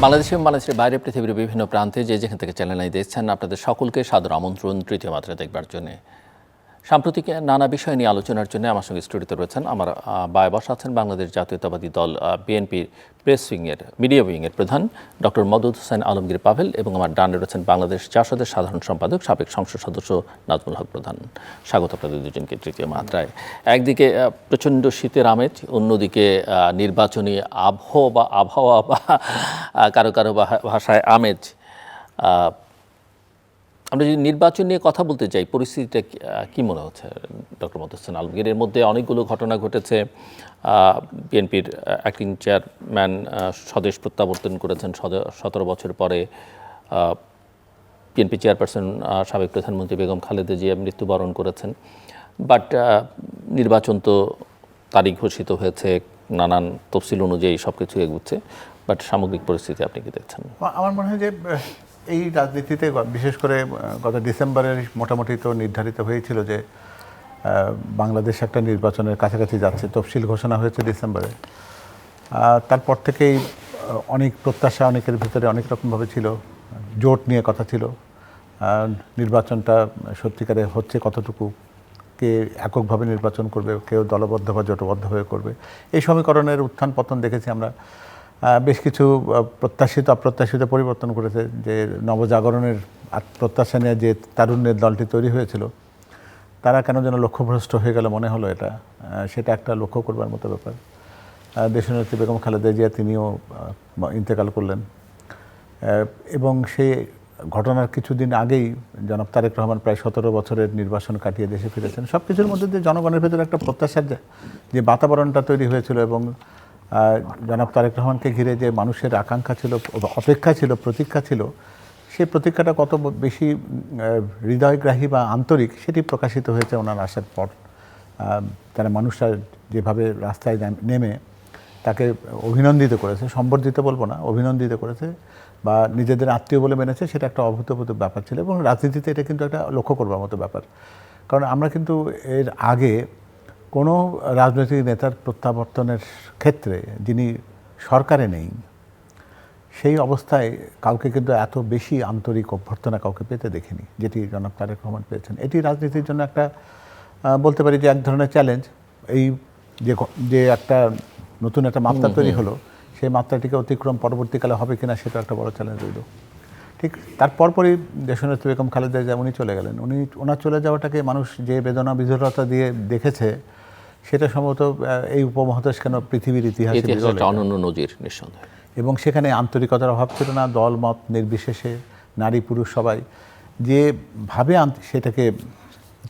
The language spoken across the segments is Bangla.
বাংলাদেশ এবং বাংলাদেশের বাইরে পৃথিবীর বিভিন্ন প্রান্তে যেখান থেকে চ্যানেল আই দেখছেন আপনাদের সকলকে সাদর আমন্ত্রণ তৃতীয় মাত্রা দেখবার জন্য। সাম্প্রতিক নানা বিষয় নিয়ে আলোচনার জন্য আমার সঙ্গে স্টুডিওতে রয়েছেন আমার বায়ে বসা আছেন বাংলাদেশ জাতীয়তাবাদী দল বিএনপির প্রেস উইংয়ের মিডিয়া উইংয়ের প্রধান ডক্টর মওদুদ হোসেন আলমগীর পাভেল এবং আমার ডানে রয়েছেন বাংলাদেশ জাসদের সাধারণ সম্পাদক সাবেক সংসদ সদস্য নাজমুল হক প্রধান। স্বাগত আপনাদের দুজনকে তৃতীয় মাত্রায়। একদিকে প্রচণ্ড শীতের আমেজ, অন্যদিকে নির্বাচনী আবহাওয়া বা কারো কারো ভাষায় আমেজ। আমরা যদি নির্বাচন নিয়ে কথা বলতে চাই, পরিস্থিতিটা কী মনে হচ্ছে ডক্টর মওদুদ হোসেন আলমগীর? এর মধ্যে অনেকগুলো ঘটনা ঘটেছে। বিএনপির অ্যাক্টিং চেয়ারম্যান স্বদেশ প্রত্যাবর্তন করেছেন 17 বছর পরে। বিএনপি চেয়ারপারসন সাবেক প্রধানমন্ত্রী বেগম খালেদা জিয়া মৃত্যুবরণ করেছেন। বাট নির্বাচন তো তারিখ ঘোষিত হয়েছে, নানান তফসিল অনুযায়ী সব কিছু এগুচ্ছে। বাট সামগ্রিক পরিস্থিতি আপনি কি দেখছেন? আমার মনে হয় যে এই রাজনীতিতে বিশেষ করে গত ডিসেম্বরের মোটামুটি তো নির্ধারিত হয়েছিল যে বাংলাদেশ একটা নির্বাচনের কাছাকাছি যাচ্ছে। তফসিল ঘোষণা হয়েছে ডিসেম্বরে। তারপর থেকেই অনেক প্রত্যাশা অনেকের ভিতরে অনেক রকমভাবে ছিল। জোট নিয়ে কথা ছিল, নির্বাচনটা সত্যিকারে হচ্ছে কতটুকু, কে এককভাবে নির্বাচন করবে, কেউ দলবদ্ধ বা জোটবদ্ধ হয়ে করবে। এই সমীকরণের উত্থান পতন দেখেছি আমরা। বেশ কিছু প্রত্যাশিত অপ্রত্যাশিত পরিবর্তন করেছে। যে নবজাগরণের প্রত্যাশা নিয়ে যে তারুণ্যের দলটি তৈরি হয়েছিল, তারা কেন যেন লক্ষ্যভ্রষ্ট হয়ে গেল মনে হলো। সেটা একটা লক্ষ্য করবার মতো ব্যাপার। দেশনেত্রী বেগম খালেদা জিয়া তিনিও ইন্তেকাল করলেন এবং সেই ঘটনার কিছুদিন আগেই জনাব তারেক রহমান প্রায় 17 বছরের নির্বাসন কাটিয়ে দেশে ফিরেছেন। সব কিছুর মধ্যে দিয়ে জনগণের ভেতরে একটা প্রত্যাশার যে বাতাবরণটা তৈরি হয়েছিল এবং জনাব তারেক রহমানকে ঘিরে যে মানুষের আকাঙ্ক্ষা ছিল, অপেক্ষা ছিল, প্রতীক্ষা ছিল, সেই প্রতীক্ষাটা কত বেশি হৃদয়গ্রাহী বা আন্তরিক সেটি প্রকাশিত হয়েছে ওনার আসার পর। তারা মানুষরা যেভাবে রাস্তায় নেমে তাকে অভিনন্দিত করেছে, সম্বর্ধিত বলবো না, অভিনন্দিত করেছে বা নিজেদের আত্মীয় বলে মেনেছে, সেটা একটা অভূতপূর্ব ব্যাপার ছিল। এবং রাজনীতিতে এটা কিন্তু একটা লক্ষ্য করবার মতো ব্যাপার। কারণ আমরা কিন্তু এর আগে কোনো রাজনৈতিক নেতার প্রত্যাবর্তনের ক্ষেত্রে যিনি সরকারে নেই, সেই অবস্থায় কাউকে কিন্তু এত বেশি আন্তরিক অভ্যর্থনা কাউকে পেতে দেখিনি, যেটি জনাব তারেক রহমান পেয়েছেন। এটি রাজনীতির জন্য একটা বলতে পারি যে এক ধরনের চ্যালেঞ্জ। এই যে একটা নতুন একটা মাত্রা তৈরি হলো, সেই মাত্রাটিকে অতিক্রম পরবর্তীকালে হবে কিনা সেটা একটা বড় চ্যালেঞ্জ রইল। ঠিক তারপরই দেশনেত্রী বেগম খালেদা জিয়া উনি চলে গেলেন। ওনার চলে যাওয়াটাকে মানুষ যে বেদনা বিধুরতা দিয়ে দেখেছে, সেটা সম্ভবত এই উপমহাদেশ কেন পৃথিবীর ইতিহাসে অনন্য নজির নিঃসন্দেহে। এবং সেখানে আন্তরিকতার অভাব ছিল না। দল মত নির্বিশেষে নারী পুরুষ সবাই যেভাবে সেটাকে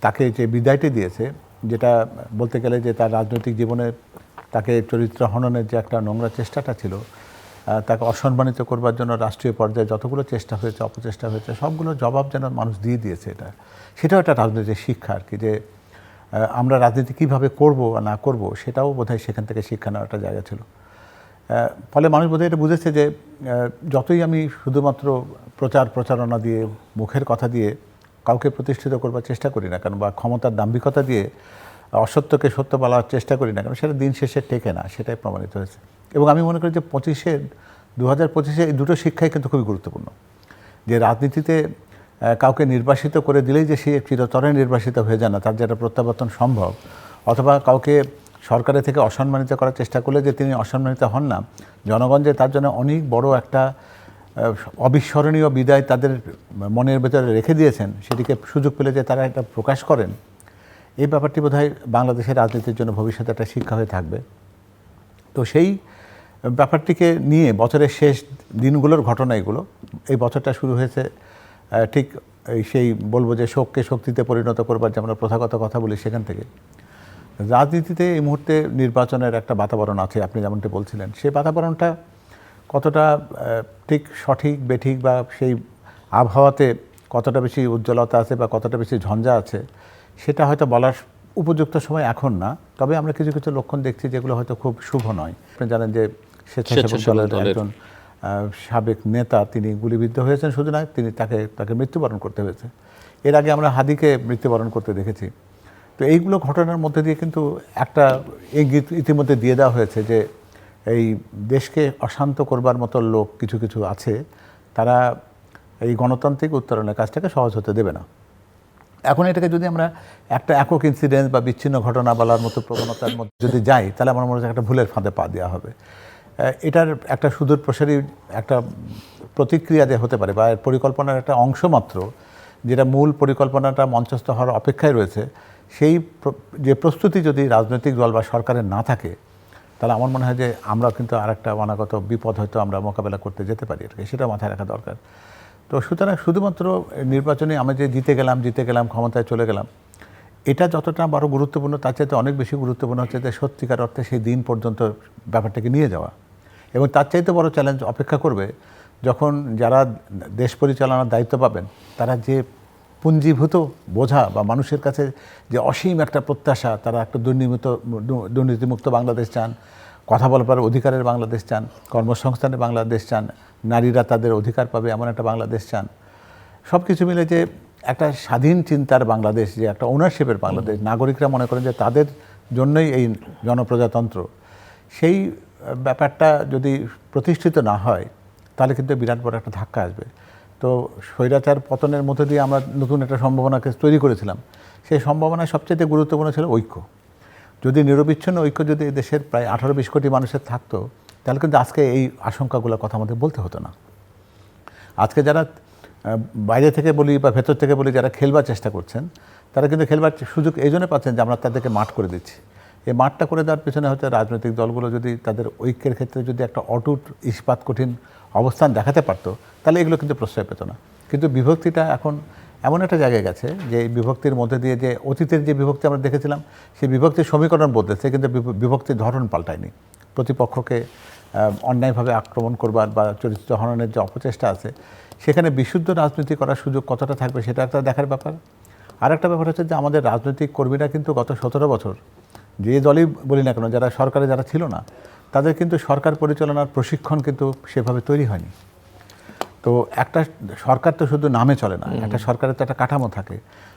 তাকে যে বিদায়টি দিয়েছে, যেটা বলতে গেলে যে তার রাজনৈতিক জীবনে তাকে চরিত্র হননের যে একটা নোংরা চেষ্টাটা ছিল, তাকে অসম্মানিত করবার জন্য রাষ্ট্রীয় পর্যায়ে যতগুলো চেষ্টা হয়েছে, অপচেষ্টা হয়েছে, সবগুলো জবাব যেন মানুষ দিয়ে দিয়েছে। সেটাও একটা রাজনৈতিক শিক্ষা আর কি, যে আমরা রাজনীতি কীভাবে করব বা না করব, সেটাও বোধহয় সেখান থেকে শিক্ষা নেওয়ার একটা জায়গা ছিল। ফলে মানুষ বোধহয় এটা বুঝেছে যে যতই আমি শুধুমাত্র প্রচারণা দিয়ে, মুখের কথা দিয়ে কাউকে প্রতিষ্ঠিত করবার চেষ্টা করি না কেন, বা ক্ষমতার দাম্ভিকতা দিয়ে অসত্যকে সত্য বলার চেষ্টা করি না কেন, সেটা দিন শেষে টেকে না, সেটাই প্রমাণিত হয়েছে। এবং আমি মনে করি যে 2025-এ এই দুটো শিক্ষাই কিন্তু খুবই গুরুত্বপূর্ণ। যে রাজনীতিতে কাউকে নির্বাসিত করে দিলেই যে সে চিরতরে নির্বাসিত হয়ে যায় না, তার যেটা প্রত্যাবর্তন সম্ভব, অথবা কাউকে সরকারের থেকে অসম্মানিত করার চেষ্টা করলে যে তিনি অসম্মানিত হন না, জনগণ যে তার জন্য অনেক বড় একটা অবিস্মরণীয় বিদায় তাদের মনের ভেতরে রেখে দিয়েছেন, সেটিকে সুযোগ পেলে যে তারা এটা প্রকাশ করেন, এই ব্যাপারটি বোধহয় বাংলাদেশের রাজনীতির জন্য ভবিষ্যতে একটা শিক্ষা হয়ে থাকবে। তো সেই ব্যাপারটিকে নিয়ে বছরের শেষ দিনগুলোর ঘটনা এগুলো। এই বছরটা শুরু হয়েছে ঠিক সেই বলবো যে শোককে শক্তিতে পরিণত করবার যে আমরা প্রথাগত কথা বলি, সেখান থেকে রাজনীতিতে এই মুহূর্তে নির্বাচনের একটা বাতাবরণ আছে, আপনি যেমনটি বলছিলেন। সেই বাতাবরণটা কতটা ঠিক সঠিক বেঠিক, বা সেই আবহাওয়াতে কতটা বেশি উজ্জ্বলতা আছে বা কতটা বেশি ঝঞ্ঝা আছে, সেটা হয়তো বলার উপযুক্ত সময় এখন না। তবে আমরা কিছু কিছু লক্ষণ দেখছি যেগুলো হয়তো খুব শুভ নয়। আপনি জানেন যে স্বেচ্ছাসেবক দলের একজন সাবেক নেতা তিনি গুলিবিদ্ধ হয়েছেন। শুধু নয়, তাকে মৃত্যুবরণ করতে হয়েছে। এর আগে আমরা হাদিকে মৃত্যুবরণ করতে দেখেছি। তো এইগুলো ঘটনার মধ্যে দিয়ে কিন্তু একটা ইঙ্গিত ইতিমধ্যে দিয়ে দেওয়া হয়েছে যে এই দেশকে অশান্ত করবার মতো লোক কিছু কিছু আছে, তারা এই গণতান্ত্রিক উত্তরণের কাজটাকে সহজ হতে দেবে না। এখন এটাকে যদি আমরা একটা একক ইনসিডেন্স বা বিচ্ছিন্ন ঘটনা বলার মতো প্রবণতার মধ্যে যদি যাই, তাহলে আমার মনে হচ্ছে একটা ভুলের ফাঁদে পা দেওয়া হবে। এটার একটা সুদূর প্রসারী একটা প্রতিক্রিয়া যে হতে পারে বা এর পরিকল্পনার একটা অংশ মাত্র, যেটা মূল পরিকল্পনাটা মঞ্চস্থ হওয়ার অপেক্ষায় রয়েছে, সেই যে প্রস্তুতি যদি রাজনৈতিক দল বা সরকারের না থাকে, তাহলে আমার মনে হয় যে আমরা কিন্তু আরেকটা অনাগত বিপদ হয়তো আমরা মোকাবেলা করতে যেতে পারি। আর কি সেটা মাথায় রাখা দরকার। তো সুতরাং শুধুমাত্র নির্বাচনে আমি যে জিতে গেলাম ক্ষমতায় চলে গেলাম, এটা যতটা বড় গুরুত্বপূর্ণ, তার চাইতে অনেক বেশি গুরুত্বপূর্ণ হচ্ছে যে সত্যিকার অর্থে সেই দিন পর্যন্ত ব্যাপারটাকে নিয়ে যাওয়া। এবং তার চাইতে বড় চ্যালেঞ্জ অপেক্ষা করবে যখন যারা দেশ পরিচালনার দায়িত্ব পাবেন, তারা যে পুঞ্জীভূত বোঝা বা মানুষের কাছে যে অসীম একটা প্রত্যাশা, তারা একটা দুর্নীতিমুক্ত বাংলাদেশ চান, কথা বলবার অধিকারের বাংলাদেশ চান, কর্মসংস্থানের বাংলাদেশ চান, নারীরা তাদের অধিকার পাবে এমন একটা বাংলাদেশ চান, সব কিছু মিলে যে একটা স্বাধীন চিন্তার বাংলাদেশ, যে একটা ওনারশিপের বাংলাদেশ, নাগরিকরা মনে করেন যে তাদের জন্যই এই জনপ্রজাতন্ত্র, সেই ব্যাপারটা যদি প্রতিষ্ঠিত না হয়, তাহলে কিন্তু বিরাট বড় একটা ধাক্কা আসবে। তো স্বৈরাচার পতনের মধ্যে দিয়ে আমরা নতুন একটা সম্ভাবনাকে তৈরি করেছিলাম। সেই সম্ভাবনায় সবচেয়ে গুরুত্বপূর্ণ ছিল ঐক্য। যদি নিরবিচ্ছিন্ন ঐক্য যদি দেশের প্রায় 18-20 কোটি মানুষের থাকতো, তাহলে কিন্তু আজকে এই আশঙ্কাগুলোর কথা আমাদের বলতে হতো না। আজকে যারা বাইরে থেকে বলি বা ভেতর থেকে বলি যারা খেলবার চেষ্টা করছেন, তারা কিন্তু খেলবার সুযোগ এই জন্য পাচ্ছেন যে আমরা তাদেরকে মাঠ করে দিচ্ছি। এই মাঠটা করে দেওয়ার পেছনে হয়তো রাজনৈতিক দলগুলো যদি তাদের ঐক্যের ক্ষেত্রে যদি একটা অটুট ইস্পাত কঠিন অবস্থান দেখাতে পারতো, তাহলে এগুলো কিন্তু প্রশ্রয় পেত না। কিন্তু বিভক্তিটা এখন এমন একটা জায়গায় গেছে যে এই বিভক্তির মধ্যে দিয়ে যে অতীতের যে বিভক্তি আমরা দেখেছিলাম, সেই বিভক্তির সমীকরণ বদলেছে, কিন্তু বিভক্তির ধরন পাল্টায়নি। প্রতিপক্ষকে অন্যায়ভাবে আক্রমণ করবার বা চরিত্র হননের যে অপচেষ্টা আছে, সেখানে বিশুদ্ধ রাজনীতি করার সুযোগ কতটা থাকবে সেটা একটা দেখার ব্যাপার। আর একটা ব্যাপার হচ্ছে যে আমাদের রাজনৈতিক কর্মীরা কিন্তু গত 17 বছর যে দলই বলি না কেন, যারা সরকারে যারা ছিল না, তাদের কিন্তু সরকার পরিচালনার প্রশিক্ষণ কিন্তু সেভাবে তৈরি হয়নি। তো একটা সরকার তো শুধু নামে চলে না, একটা সরকারের তো একটা কাঠামো থাকে,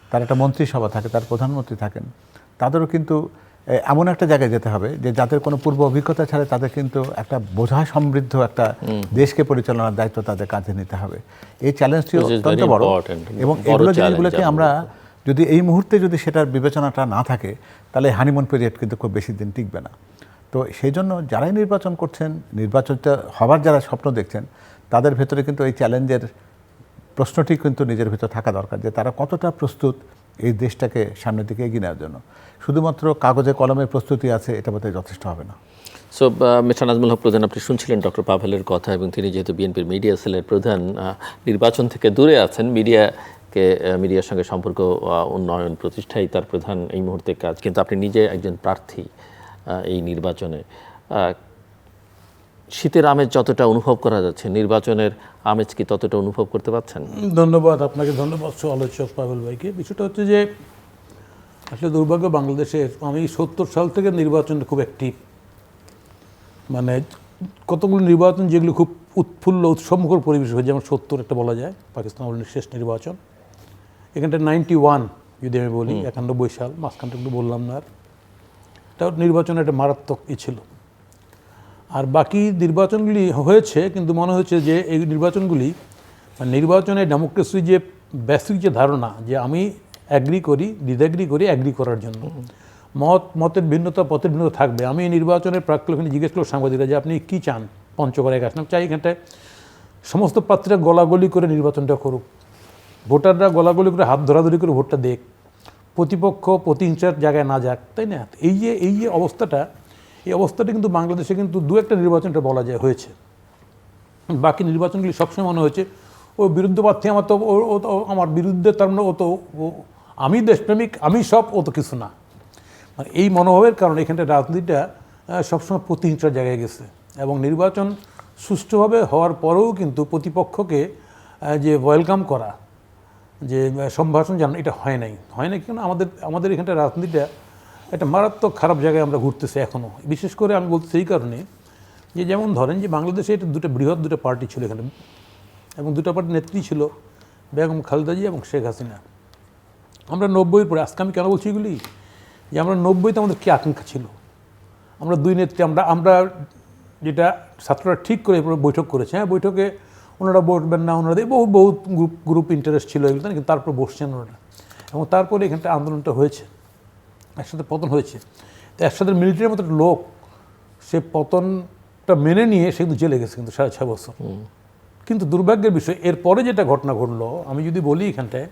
তার একটা মন্ত্রিসভা থাকে, তার প্রধানমন্ত্রী থাকেন। তাদেরও কিন্তু এমন একটা জায়গায় যেতে হবে যে যাদের কোনো পূর্ব অভিজ্ঞতা ছাড়া তাদের কিন্তু একটা বোঝা সমৃদ্ধ একটা দেশকে পরিচালনার দায়িত্ব তাদের কাঁধে নিতে হবে। এই চ্যালেঞ্জটি অত্যন্ত বড়, এবং এগুলো জিনিসগুলোকে আমরা যদি এই মুহূর্তে যদি সেটার বিবেচনাটা না থাকে, তাহলে হানিমুন পিরিয়ড কিন্তু খুব বেশি দিন টিকবে না। তো সেই জন্য যারাই নির্বাচন করছেন, নির্বাচনটা হবার যারা স্বপ্ন দেখছেন, তাদের ভেতরে কিন্তু এই চ্যালেঞ্জের প্রশ্নটি কিন্তু নিজের ভেতর থাকা দরকার, যে তারা কতটা প্রস্তুত এই দেশটাকে সামনের দিকে এগিয়ে নেওয়ার জন্য। শুধুমাত্র কাগজে কলমের প্রস্তুতি আছে, এটা বোধহয় যথেষ্ট হবে না। সো মিস্টার নাজমুল হক প্রধান, আপনি শুনছিলেন ডক্টর পাভেলের কথা, এবং তিনি যেহেতু বিএনপির মিডিয়া সেলের প্রধান, নির্বাচন থেকে দূরে আছেন, মিডিয়ার সঙ্গে সম্পর্ক উন্নয়ন প্রতিষ্ঠাই তার প্রধান এই মুহূর্তে কাজ। কিন্তু আপনি নিজে একজন প্রার্থী এই নির্বাচনে, শীতের আমেজ যতটা অনুভব করা যাচ্ছে, নির্বাচনের আমেজ কি ততটা অনুভব করতে পারছেন? ধন্যবাদ আপনাকে, ধন্যবাদ আলোচক পাভেল ভাইকে। বিষয়টা হচ্ছে যে আসলে দুর্ভাগ্য বাংলাদেশের, আমি 70 সাল থেকে নির্বাচনে খুব অ্যাক্টিভ, মানে কতগুলো নির্বাচন যেগুলো খুব উৎফুল্ল উৎসমুখর পরিবেশ হয়েছে, যেমন 70 একটা বলা যায় পাকিস্তান আমলের শেষ নির্বাচন, এখানটা 91 যদি আমি বলি, 91 সাল, মাঝখানটা একটু বললাম না, আর এটাও নির্বাচনের একটা মারাত্মক ছিল। আর বাকি নির্বাচনগুলি হয়েছে, কিন্তু মনে হচ্ছে যে এই নির্বাচনগুলি, নির্বাচনে ডেমোক্রেসি যে বেসিক যে ধারণা, যে আমি অ্যাগ্রি করি, ডিসএগ্রি করি, অ্যাগ্রি করার জন্য মতের ভিন্নতা, পথের ভিন্নতা থাকবে। আমি এই নির্বাচনের প্রাক্কালে জিজ্ঞেস করলাম সাংবাদিকরা যে আপনি কী চান পঞ্চগড়ে আসলাম, চাই এখানটায় সমস্ত প্রার্থীরা গলাগলি করে নির্বাচনটা করুক, ভোটাররা গলাগলি করে হাত ধরাধরি করে ভোটটা দেখ, প্রতিপক্ষ প্রতিহিংসার জায়গায় না যাক, তাই না? এই যে অবস্থাটা, এই অবস্থাটা কিন্তু বাংলাদেশে কিন্তু দু একটা নির্বাচনটা বলা যায় হয়েছে। বাকি নির্বাচনগুলি সবসময় মনে হয়েছে ও বিরুদ্ধ প্রার্থী, আমার তো আমার বিরুদ্ধে, তার মানে ও তো আমি দেশপ্রেমিক, আমি সব, ও তো কিছু না। মানে এই মনোভাবের কারণে এখানটা রাজনীতিটা সবসময় প্রতিহিংসার জায়গায় গেছে, এবং নির্বাচন সুষ্ঠুভাবে হওয়ার পরেও কিন্তু প্রতিপক্ষকে যে ওয়েলকাম করা, যে সম্ভাষণ জানানো, এটা হয় নাই কেন আমাদের এখানটা রাজনীতিটা একটা মারাত্মক খারাপ জায়গায় আমরা ঘুরতেছি এখনও। বিশেষ করে আমি বলতে এই কারণে যে, যেমন ধরেন যে বাংলাদেশে এটা বৃহৎ দুটো পার্টি ছিল এখানে, এবং দুটো পার্টির নেত্রী ছিল বেগম খালেদা জিয়া এবং শেখ হাসিনা। আমরা 90-এর পরে, আজকে আমি কেন বলছি এগুলি, যে আমরা 90-তে আমাদের কী আকাঙ্ক্ষা ছিল, আমরা দুই নেত্রী, আমরা যেটা ছাত্ররা ঠিক করে এরপর বৈঠক করেছে, হ্যাঁ বৈঠকে ওনারা বসবেন না, ওনারা বহুত গ্রুপ ইন্টারেস্ট ছিল এগুলো, কিন্তু তারপর বসছেন ওনারা, এবং তারপরে এখানটা আন্দোলনটা হয়েছে, একসাথে পতন হয়েছে। তো একসাথে মিলিটারির মতো একটা লোক সে পতনটা মেনে নিয়ে সে কিন্তু জেলে গেছে কিন্তু 6.5 বছর। কিন্তু দুর্ভাগ্যের বিষয় এরপরে যেটা ঘটনা ঘটলো, আমি যদি বলি এখানটায়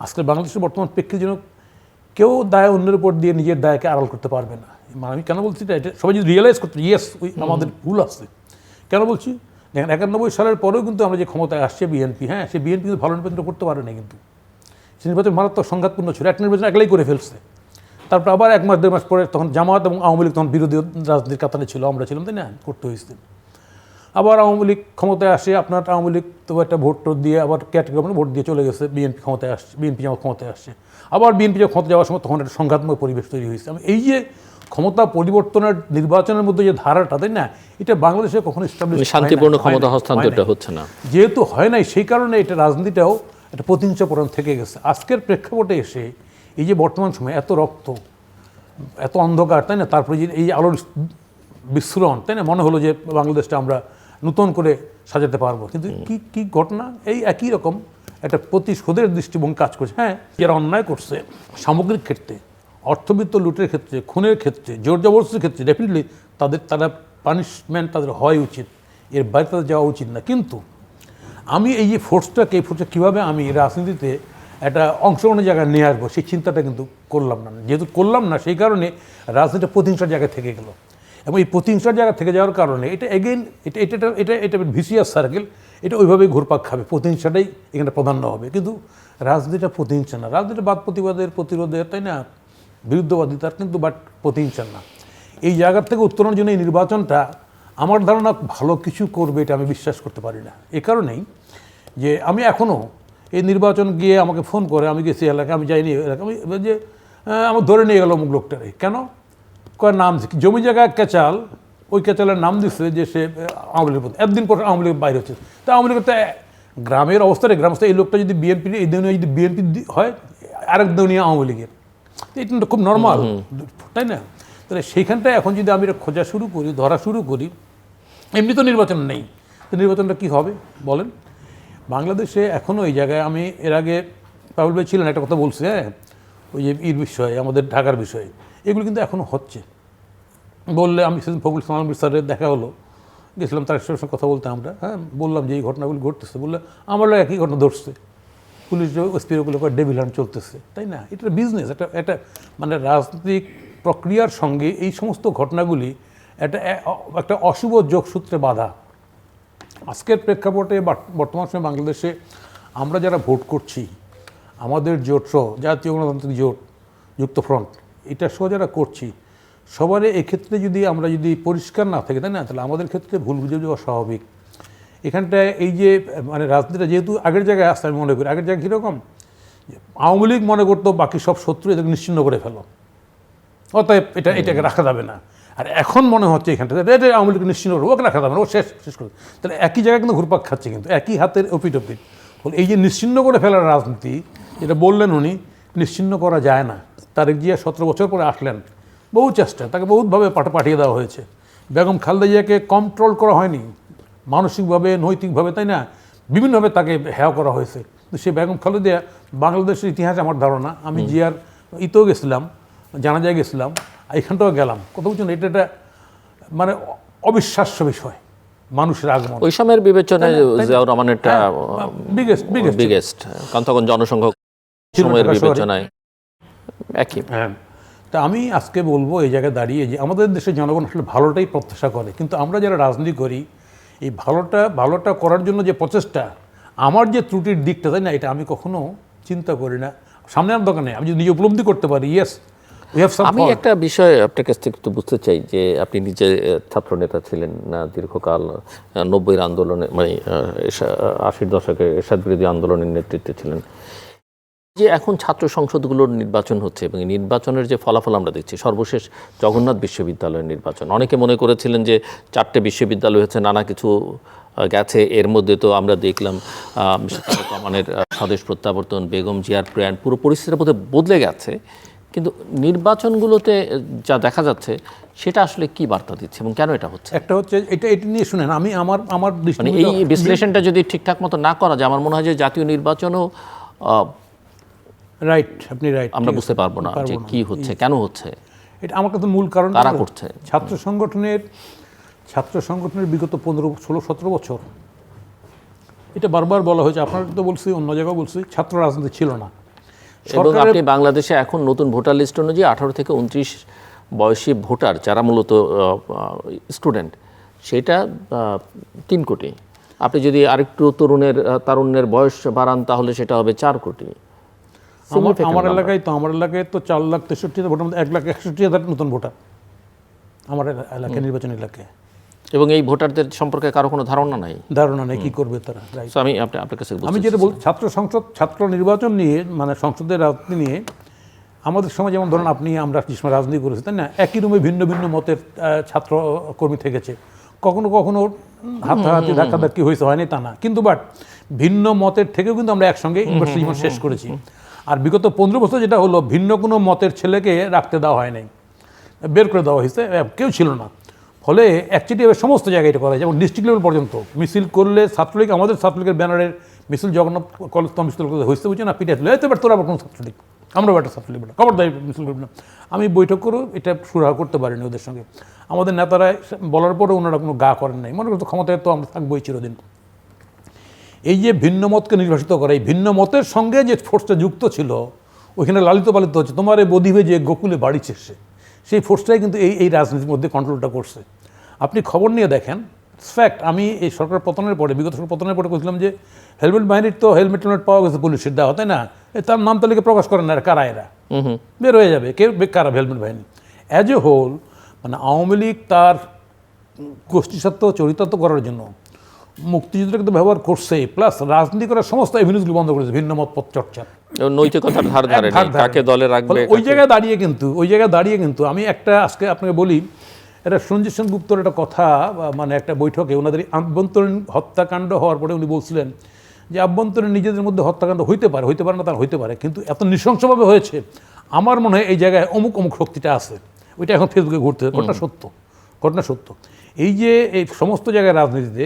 আজকে বাংলাদেশের বর্তমান প্রেক্ষিতে যেন কেউ দায় অন্যের উপর দিয়ে নিজের দায়কে আড়াল করতে পারবে না। মানে আমি কেন বলছি এটা সবাই যদি রিয়েলাইজ করতে, ইয়েস আমাদের ভুল আছে। কেন বলছি, দেখেন 91 সালের পরেও কিন্তু আমরা যে ক্ষমতায় আসছে বিএনপি, হ্যাঁ সে বিএনপি কিন্তু ভালো নির্বাচন করতে পারে না, কিন্তু সে নির্বাচন মারাত্মক সংঘাতপূর্ণ ছিল, এক নির্বাচন একলাই করে ফেলছে। তারপর আবার 1 মাস 2 মাস পরে তখন জামাত এবং আওয়ামী লীগ তখন বিরোধী রাজনীতির কাতারে ছিল, আমরা ছিলাম, তাই না, করতে হয়েছে। আবার আওয়ামী লীগ ক্ষমতায় আসে, আপনার আওয়ামী লীগ তো একটা ভোট দিয়ে আবার ক্যাটেগরি ভোট দিয়ে চলে গেছে, বিএনপি ক্ষমতায় আসছে, বিএনপি যখন ক্ষমতায় আসছে, আবার বিএনপি যখন ক্ষমতা যাওয়ার সময় তখন একটা সংঘাতময় পরিবেশ তৈরি হয়েছে। এই যে ক্ষমতা পরিবর্তনের নির্বাচনের মধ্যে যে ধারাটা, তাই না, এটা বাংলাদেশে কখনো এস্টাবলিশ শান্তিপূর্ণ ক্ষমতা হস্তান্তরটা হচ্ছে না, যেহেতু হয় নাই, সেই কারণে এটা রাজনীতিটাও একটা প্রতিহিংসাপরণ থেকে গেছে। আজকের প্রেক্ষাপটে এসে এই যে বর্তমান সময়ে এত রক্ত, এত অন্ধকার, তাই না, তারপরে যে এই আলোর বিস্ফোরণ, তাই না, মনে হলো যে বাংলাদেশটা আমরা নতুন করে সাজাতে পারবো, কিন্তু কি ঘটনা, এই একই রকম একটা প্রতিশোধের দৃষ্টিভঙ্গি কাজ করছে। হ্যাঁ, যারা অন্যায় করছে সামগ্রিক ক্ষেত্রে, অর্থবিত্ত লুটের ক্ষেত্রে, খুনের ক্ষেত্রে, জোর জবরদস্তির ক্ষেত্রে, ডেফিনেটলি তারা পানিশমেন্ট তাদের হওয়াই উচিত, এর বাইরে তাদের যাওয়া উচিত না। কিন্তু আমি এই যে ফোর্সটা কীভাবে আমি রাজনীতিতে একটা অংশগ্রহণের জায়গায় নিয়ে আসবো, সেই চিন্তাটা কিন্তু করলাম না। যেহেতু করলাম না, সেই কারণে রাজনীতিটা প্রতিহিংসার জায়গায় থেকে গেল, এবং এই প্রতিহিংসার জায়গা থেকে যাওয়ার কারণে এটা এগেইন এটা ভিসিয়াস সার্কেল, এটা ওইভাবেই ঘুরপাক খাবে, প্রতিহিংসাটাই এখানে প্রাধান্য হবে। কিন্তু রাজনীতিটা প্রতিহিংসা না, রাজনীতিটা বাদ প্রতিবাদের, প্রতিরোধের, তাই না, বিরুদ্ধবাদিতার, কিন্তু বাট প্রতিহিংসা না। এই জায়গার থেকে উত্তরণের জন্য এই নির্বাচনটা আমার ধারণা ভালো কিছু করবে, এটা আমি বিশ্বাস করতে পারি না। এ কারণেই যে আমি এখনও এই নির্বাচন গিয়ে আমাকে ফোন করে, আমি গেছি এলাকায়, আমি যাইনি এলাকা, আমি যে আমার ধরে নিয়ে গেল অমুক লোকটারে, কেন কয় নাম জমি জায়গায় কেচাল, ওই কেচালের নাম দিচ্ছে যে সে আওয়ামী লীগের, একদিন পর আওয়ামী লীগ বাইরে হচ্ছে। তা আওয়ামী লীগের তো গ্রামের অবস্থায় গ্রামস্থ, এই লোকটা যদি বিএনপি, এই দুনিয়া যদি বিএনপি হয়, আরেক দুনিয়া আওয়ামী লীগের, এটা খুব নর্মাল, তাই না? তাহলে সেইখানটায় এখন যদি আমি এটা খোঁজা শুরু করি, ধরা শুরু করি, এমনি তো নির্বাচন নেই, তো নির্বাচনটা কী হবে বলেন? বাংলাদেশে এখনও এই জায়গায়, আমি এর আগে পাবুল ভাই ছিলেন, একটা কথা বলছে, হ্যাঁ, ওই যে বিষয়ে, আমাদের ঢাকার বিষয়ে, এগুলো কিন্তু এখনও হচ্ছে। বললে আমি সেদিন ফখরুল ইসলাম আলমগীর স্যারের দেখা হলো, গেছিলাম তার সঙ্গে কথা বলতে আমরা, হ্যাঁ, বললাম যে এই ঘটনাগুলো ঘটতেছে, বললে আমার একই ঘটনা ধরছে, পুলিশ এসপিগুলো ডেভিল হান্ট চলতেছে, তাই না? এটা বিজনেস, এটা মানে রাজনৈতিক প্রক্রিয়ার সঙ্গে এই সমস্ত ঘটনাগুলি একটা অশুভ যোগসূত্রে বাধা। আজকের প্রেক্ষাপটে বর্তমান সময়ে বাংলাদেশে আমরা যারা ভোট করছি, আমাদের জোট সহ, জাতীয় গণতান্ত্রিক জোট, যুক্তফ্রন্ট, এটা সহ যারা করছি, সবারই এক্ষেত্রে যদি আমরা পরিষ্কার না থাকি, তাই না, তাহলে আমাদের ক্ষেত্রে ভুল বুঝে যাওয়া স্বাভাবিক। এখানটায় এই যে মানে রাজনীতিটা যেহেতু আগের জায়গায় আসতে, আমি মনে করি আগের জায়গায় কীরকম, আওয়ামী লীগ মনে করতো বাকি সব শত্রু এদেরকে নিশ্চিহ্ন করে ফেলো, অতএব এটাকে রাখা যাবে না। আর এখন মনে হচ্ছে এখানটাতে এটা আওয়ামী লীগ নিশ্চিহ্ন করবো, ওকে রাখা যাবে না, ও শেষ করে। তাহলে একই জায়গায় কিন্তু ঘুরপাক খাচ্ছে, কিন্তু একই হাতের ওপিট বলে এই যে নিশ্চিহ্ন করে ফেলার রাজনীতি, যেটা বললেন উনি, নিশ্চিহ্ন করা যায় না। তারেক জিয়া 17 বছর পরে আসলেন, বহু চেষ্টা, তাকে বহুতভাবে পাঠিয়ে দেওয়া হয়েছে। বেগম খালেদা জিয়াকে কন্ট্রোল করা হয়নি, মানসিকভাবে, নৈতিকভাবে, তাই না, বিভিন্নভাবে তাকে হেয় করা হয়েছে। তো সে বেগম খালেদা জিয়া বাংলাদেশের ইতিহাসে আমার ধারণা, আমি জিয়ার ইতেও গেছিলাম, জানাজায় গেছিলাম, এখানটাও গেলাম, কথা বলছেন, এটা মানে অবিশ্বাস্য বিষয়, মানুষের আগমন ওই সময়ের বিবেচনায় জিয়াউর রহমানেরটা বিগেস্ট, কারণ তখন জনসংখ্যা সময়ের বিবেচনায় একই। হ্যাঁ, তা আমি আজকে বলবো এই জায়গায় দাঁড়িয়ে যে আমাদের দেশের জনগণ আসলে ভালোটাই প্রত্যাশা করে, কিন্তু আমরা যারা রাজনীতি করি, এই ভালোটা করার জন্য যে প্রচেষ্টা, আমার যে ত্রুটির দিকটা, তাই না, এটা আমি কখনো চিন্তা করি না। সামনে আমার দোকানে আমি যদি নিজে উপলব্ধি করতে পারি, ইয়েস উই হ্যাভ সাম। আমি একটা বিষয় আপনার কাছ থেকে একটু বুঝতে চাই যে আপনি নিজে ছাত্র নেতা ছিলেন না দীর্ঘকাল, 90-এর আন্দোলনে, মানে 80-র দশকে এরশাদ বিরোধী আন্দোলনের নেতৃত্বে ছিলেন, যে এখন ছাত্র সংসদগুলোর নির্বাচন হচ্ছে এবং এই নির্বাচনের যে ফলাফল আমরা দেখছি, সর্বশেষ জগন্নাথ বিশ্ববিদ্যালয়ের নির্বাচন, অনেকে মনে করেছিলেন যে 4টে বিশ্ববিদ্যালয় হচ্ছে, নানা কিছু গেছে, এর মধ্যে তো আমরা দেখলাম রহমানের স্বদেশ প্রত্যাবর্তন, বেগম জিয়ার প্রয়াণ, পুরো পরিস্থিতির মধ্যে বদলে গেছে। কিন্তু নির্বাচনগুলোতে যা দেখা যাচ্ছে সেটা আসলে কি বার্তা দিচ্ছে এবং কেন এটা হচ্ছে? একটা হচ্ছে এটা নিয়ে শুনেন, আমি আমার মানে দৃষ্টিভঙ্গি এই বিশ্লেষণটা যদি ঠিকঠাক মতো না করা যায় আমার মনে হয় যে জাতীয় নির্বাচনও রাইট, আপনি রাইট, আমরা বুঝতে পারবো না যে কি হচ্ছে, কেন হচ্ছে, এটা আমার কাছে মূল কারণ কারা করছে। ছাত্র সংগঠনের বিগত 15, 16, 17 বছর এটা বারবার বলা হয়েছে, আপনারা তো বলছি, অন্য জায়গায় বলছি, ছাত্র রাজনীতি ছিল না। এবং আপনি বাংলাদেশে এখন নতুন ভোটার লিস্ট অনুযায়ী 18 থেকে 29 বয়সী ভোটার যারা মূলত স্টুডেন্ট, সেটা 3 কোটি। আপনি যদি আরেকটু তারুণ্যের বয়স বাড়ান তাহলে সেটা হবে 4 কোটি। আমার এলাকায় তো 4,63,000 ভোটার মধ্যে 1,61,000 নতুন ভোটার আমার এলাকায়, নির্বাচন এলাকায়। এবং এই ভোটারদের সম্পর্কে কারো কোনো ধারণা নেই কি করবে তারা। So আমি আপনার কাছে আমি যেটা বলছি, ছাত্র নির্বাচন নিয়ে, মানে সংসদের রাজনীতি নিয়ে আমাদের সময় যেমন ধরুন আমরা যে সময় রাজনীতি করেছি, তাই না, একই রুমে ভিন্ন ভিন্ন মতের ছাত্র কর্মী থেকেছে, কখনো কখনো হাতাহাতি ধাক্কাধাক্কি হয়েছে, হয়নি তা না, কিন্তু বাট ভিন্ন মতের থেকেও কিন্তু আমরা একসঙ্গে ইউনিভার্সিটি জীবন শেষ করেছি। আর বিগত 15 বছর যেটা হলো, ভিন্ন কোনো মতের ছেলেকে রাখতে দেওয়া হয় নাই, বের করে দেওয়া হয়েছে, কেউ ছিল না। ফলে অ্যাকচুয়ালি এবার সমস্ত জায়গায় এটা করা যায়, এবং ডিস্ট্রিক্ট লেভেল পর্যন্ত মিছিল করলে ছাত্রলীগ, আমাদের ছাত্রলীগের ব্যানারের মিছিল জগন্নাথ কলেজ তো মিছিল করতে হয়েছে, বুঝছে না, পিঠে তুলে এবার তোরা আবার কোনো ছাত্রলীগ, আমরা একটা ছাত্রলীগ বেটা খবরদারি মিছিল করবি না। আমি বৈঠক করেও এটা সুরাহা করতে পারিনি ওদের সঙ্গে। আমাদের নেতারা বলার পরে ওনারা কোনো গা করেন নাই, মনে করতো ক্ষমতায় তো আমরা থাকবোই চিরদিন। এই যে ভিন্ন মতকে নির্বাসিত করা, এই ভিন্ন মতের সঙ্গে যে ফোর্সটা যুক্ত ছিল, ওইখানে লালিত পালিত হচ্ছে, তোমার এই বদিবে যে গোকুলে বাড়িছে সেই ফোর্সটাই কিন্তু এই রাজনীতির মধ্যে কন্ট্রোলটা করছে। আপনি খবর নিয়ে দেখেন, ফ্যাক্ট, আমি এই সরকার পতনের পরে, বিগত সরকার পতনের পরে বলছিলাম যে হেলমেট বাহিনীর তো হেলমেট পাওয়া গেছে পুলিশের দেওয়া, তাই না, তার নাম তালিকা প্রকাশ করেন না, কারা এরা, বের হয়ে যাবে কে কারা হেলমেট বাহিনী। অ্যাজ এ হোল, মানে আওয়ামী লীগ তার গোষ্ঠীস্বার্থ চরিতার্থ করার জন্য মুক্তিযুদ্ধকে তো ব্যবহার করছে, প্লাস রাজনীতি করার সমস্ত এভিনিউজগুলো বন্ধ করেছে ভিন্ন মত পথ চর্চা, নৈতিকতার ধার ধারে নেই, কাকে দলে রাখবে। ওই জায়গায় দাঁড়িয়ে কিন্তু আমি একটা আজকে আপনাকে বলি, এটা সঞ্জিত সেনগুপ্তর একটা কথা, মানে একটা বৈঠকে ওনাদের আভ্যন্তরীণ হত্যাকাণ্ড হওয়ার পরে উনি বলছিলেন যে আভ্যন্তরীণ নিজেদের মধ্যে হত্যাকাণ্ড হইতে পারে না, তার হইতে পারে, কিন্তু এত নৃশংসভাবে হয়েছে, আমার মনে হয় এই জায়গায় অমুক শক্তিটা আছে। ওইটা এখন ফেসবুকে ঘুরতে, ঘটনা সত্য। এই যে এই সমস্ত জায়গায় রাজনীতিতে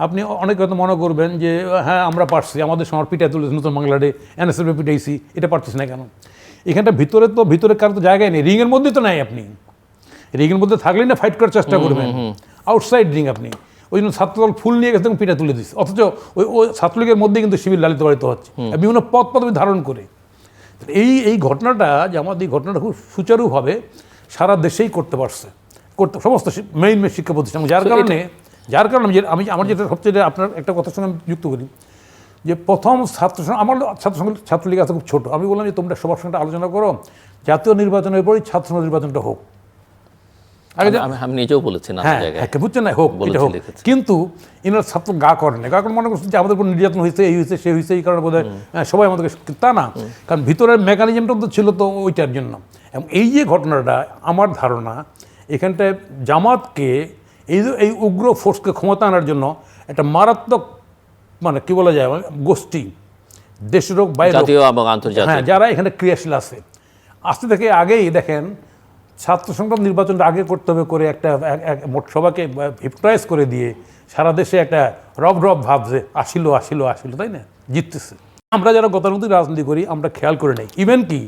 আপনি অনেকে হয়তো মনে করবেন যে হ্যাঁ আমরা পারছি, আমাদের সময় পিটাই তুলেছি, নতুন বাংলাডে এনএসএফ পিটাইছি, এটা পারতেছি না কেন? এখানটা ভিতরে কারো তো জায়গায় নেই, রিংয়ের মধ্যে তো নাই, আপনি রিংয়ের মধ্যে থাকলেই না ফাইট করার চেষ্টা করবেন, আউটসাইড রিং আপনি। ওই জন্য ছাত্রদল ফুল নিয়ে গেছে এবং পিঠা তুলে দিচ্ছে, অথচ ওই ছাত্রলীগের মধ্যে কিন্তু শিবির লালিত পালিত হচ্ছে বিভিন্ন পদ পদবি ধারণ করে। এই ঘটনাটা, যে আমাদের এই ঘটনাটা খুব সুচারুভাবে সারা দেশেই করতে পারছে, সমস্ত মেইন শিক্ষা প্রতিষ্ঠান, যার কারণে আমি আমার যেটা সবচেয়ে আপনার একটা কথার সঙ্গে যুক্ত করি, যে প্রথম আমার ছাত্রলীগ আছে খুব ছোট, আমি বললাম যে তোমরা সবার সঙ্গে আলোচনা করো, জাতীয় নির্বাচনের পরই ছাত্র নির্বাচনটা হোক। আমি নিজেও বলেছি না, বুঝছেন না, হোক, কিন্তু এনার ছাত্র গা করে না, গা করে মনে করছেন যে আমাদের উপর নির্যাতন হয়েছে, এই হয়েছে, সে হয়েছে, এই কারণে বোধ হয় সবাই আমাদেরকে, তা না, কারণ ভিতরের মেকানিজমটা তো ছিল তো ওইটার জন্য। এবং এই যে ঘটনাটা, আমার ধারণা এখানটায় জামাতকে এই উগ্র ফোর্সকে ক্ষমতা আনার জন্য একটা মারাত্মক, মানে কি বলা যায়, গোষ্ঠী, দেশের হোক বাইরে, হ্যাঁ, যারা এখানে ক্রিয়াশীল আছে, আসতে থেকে আগেই দেখেন ছাত্র সংগ্রাম নির্বাচনটা আগে করতে হবে করে একটা মোট সবাইকে হিপটাইজ করে দিয়ে সারা দেশে একটা রব ভাব যে আসিল, তাই না, জিততেছে। আমরা যারা গতানুগতিক রাজনীতি করি আমরা খেয়াল করে নেই, ইভেন কি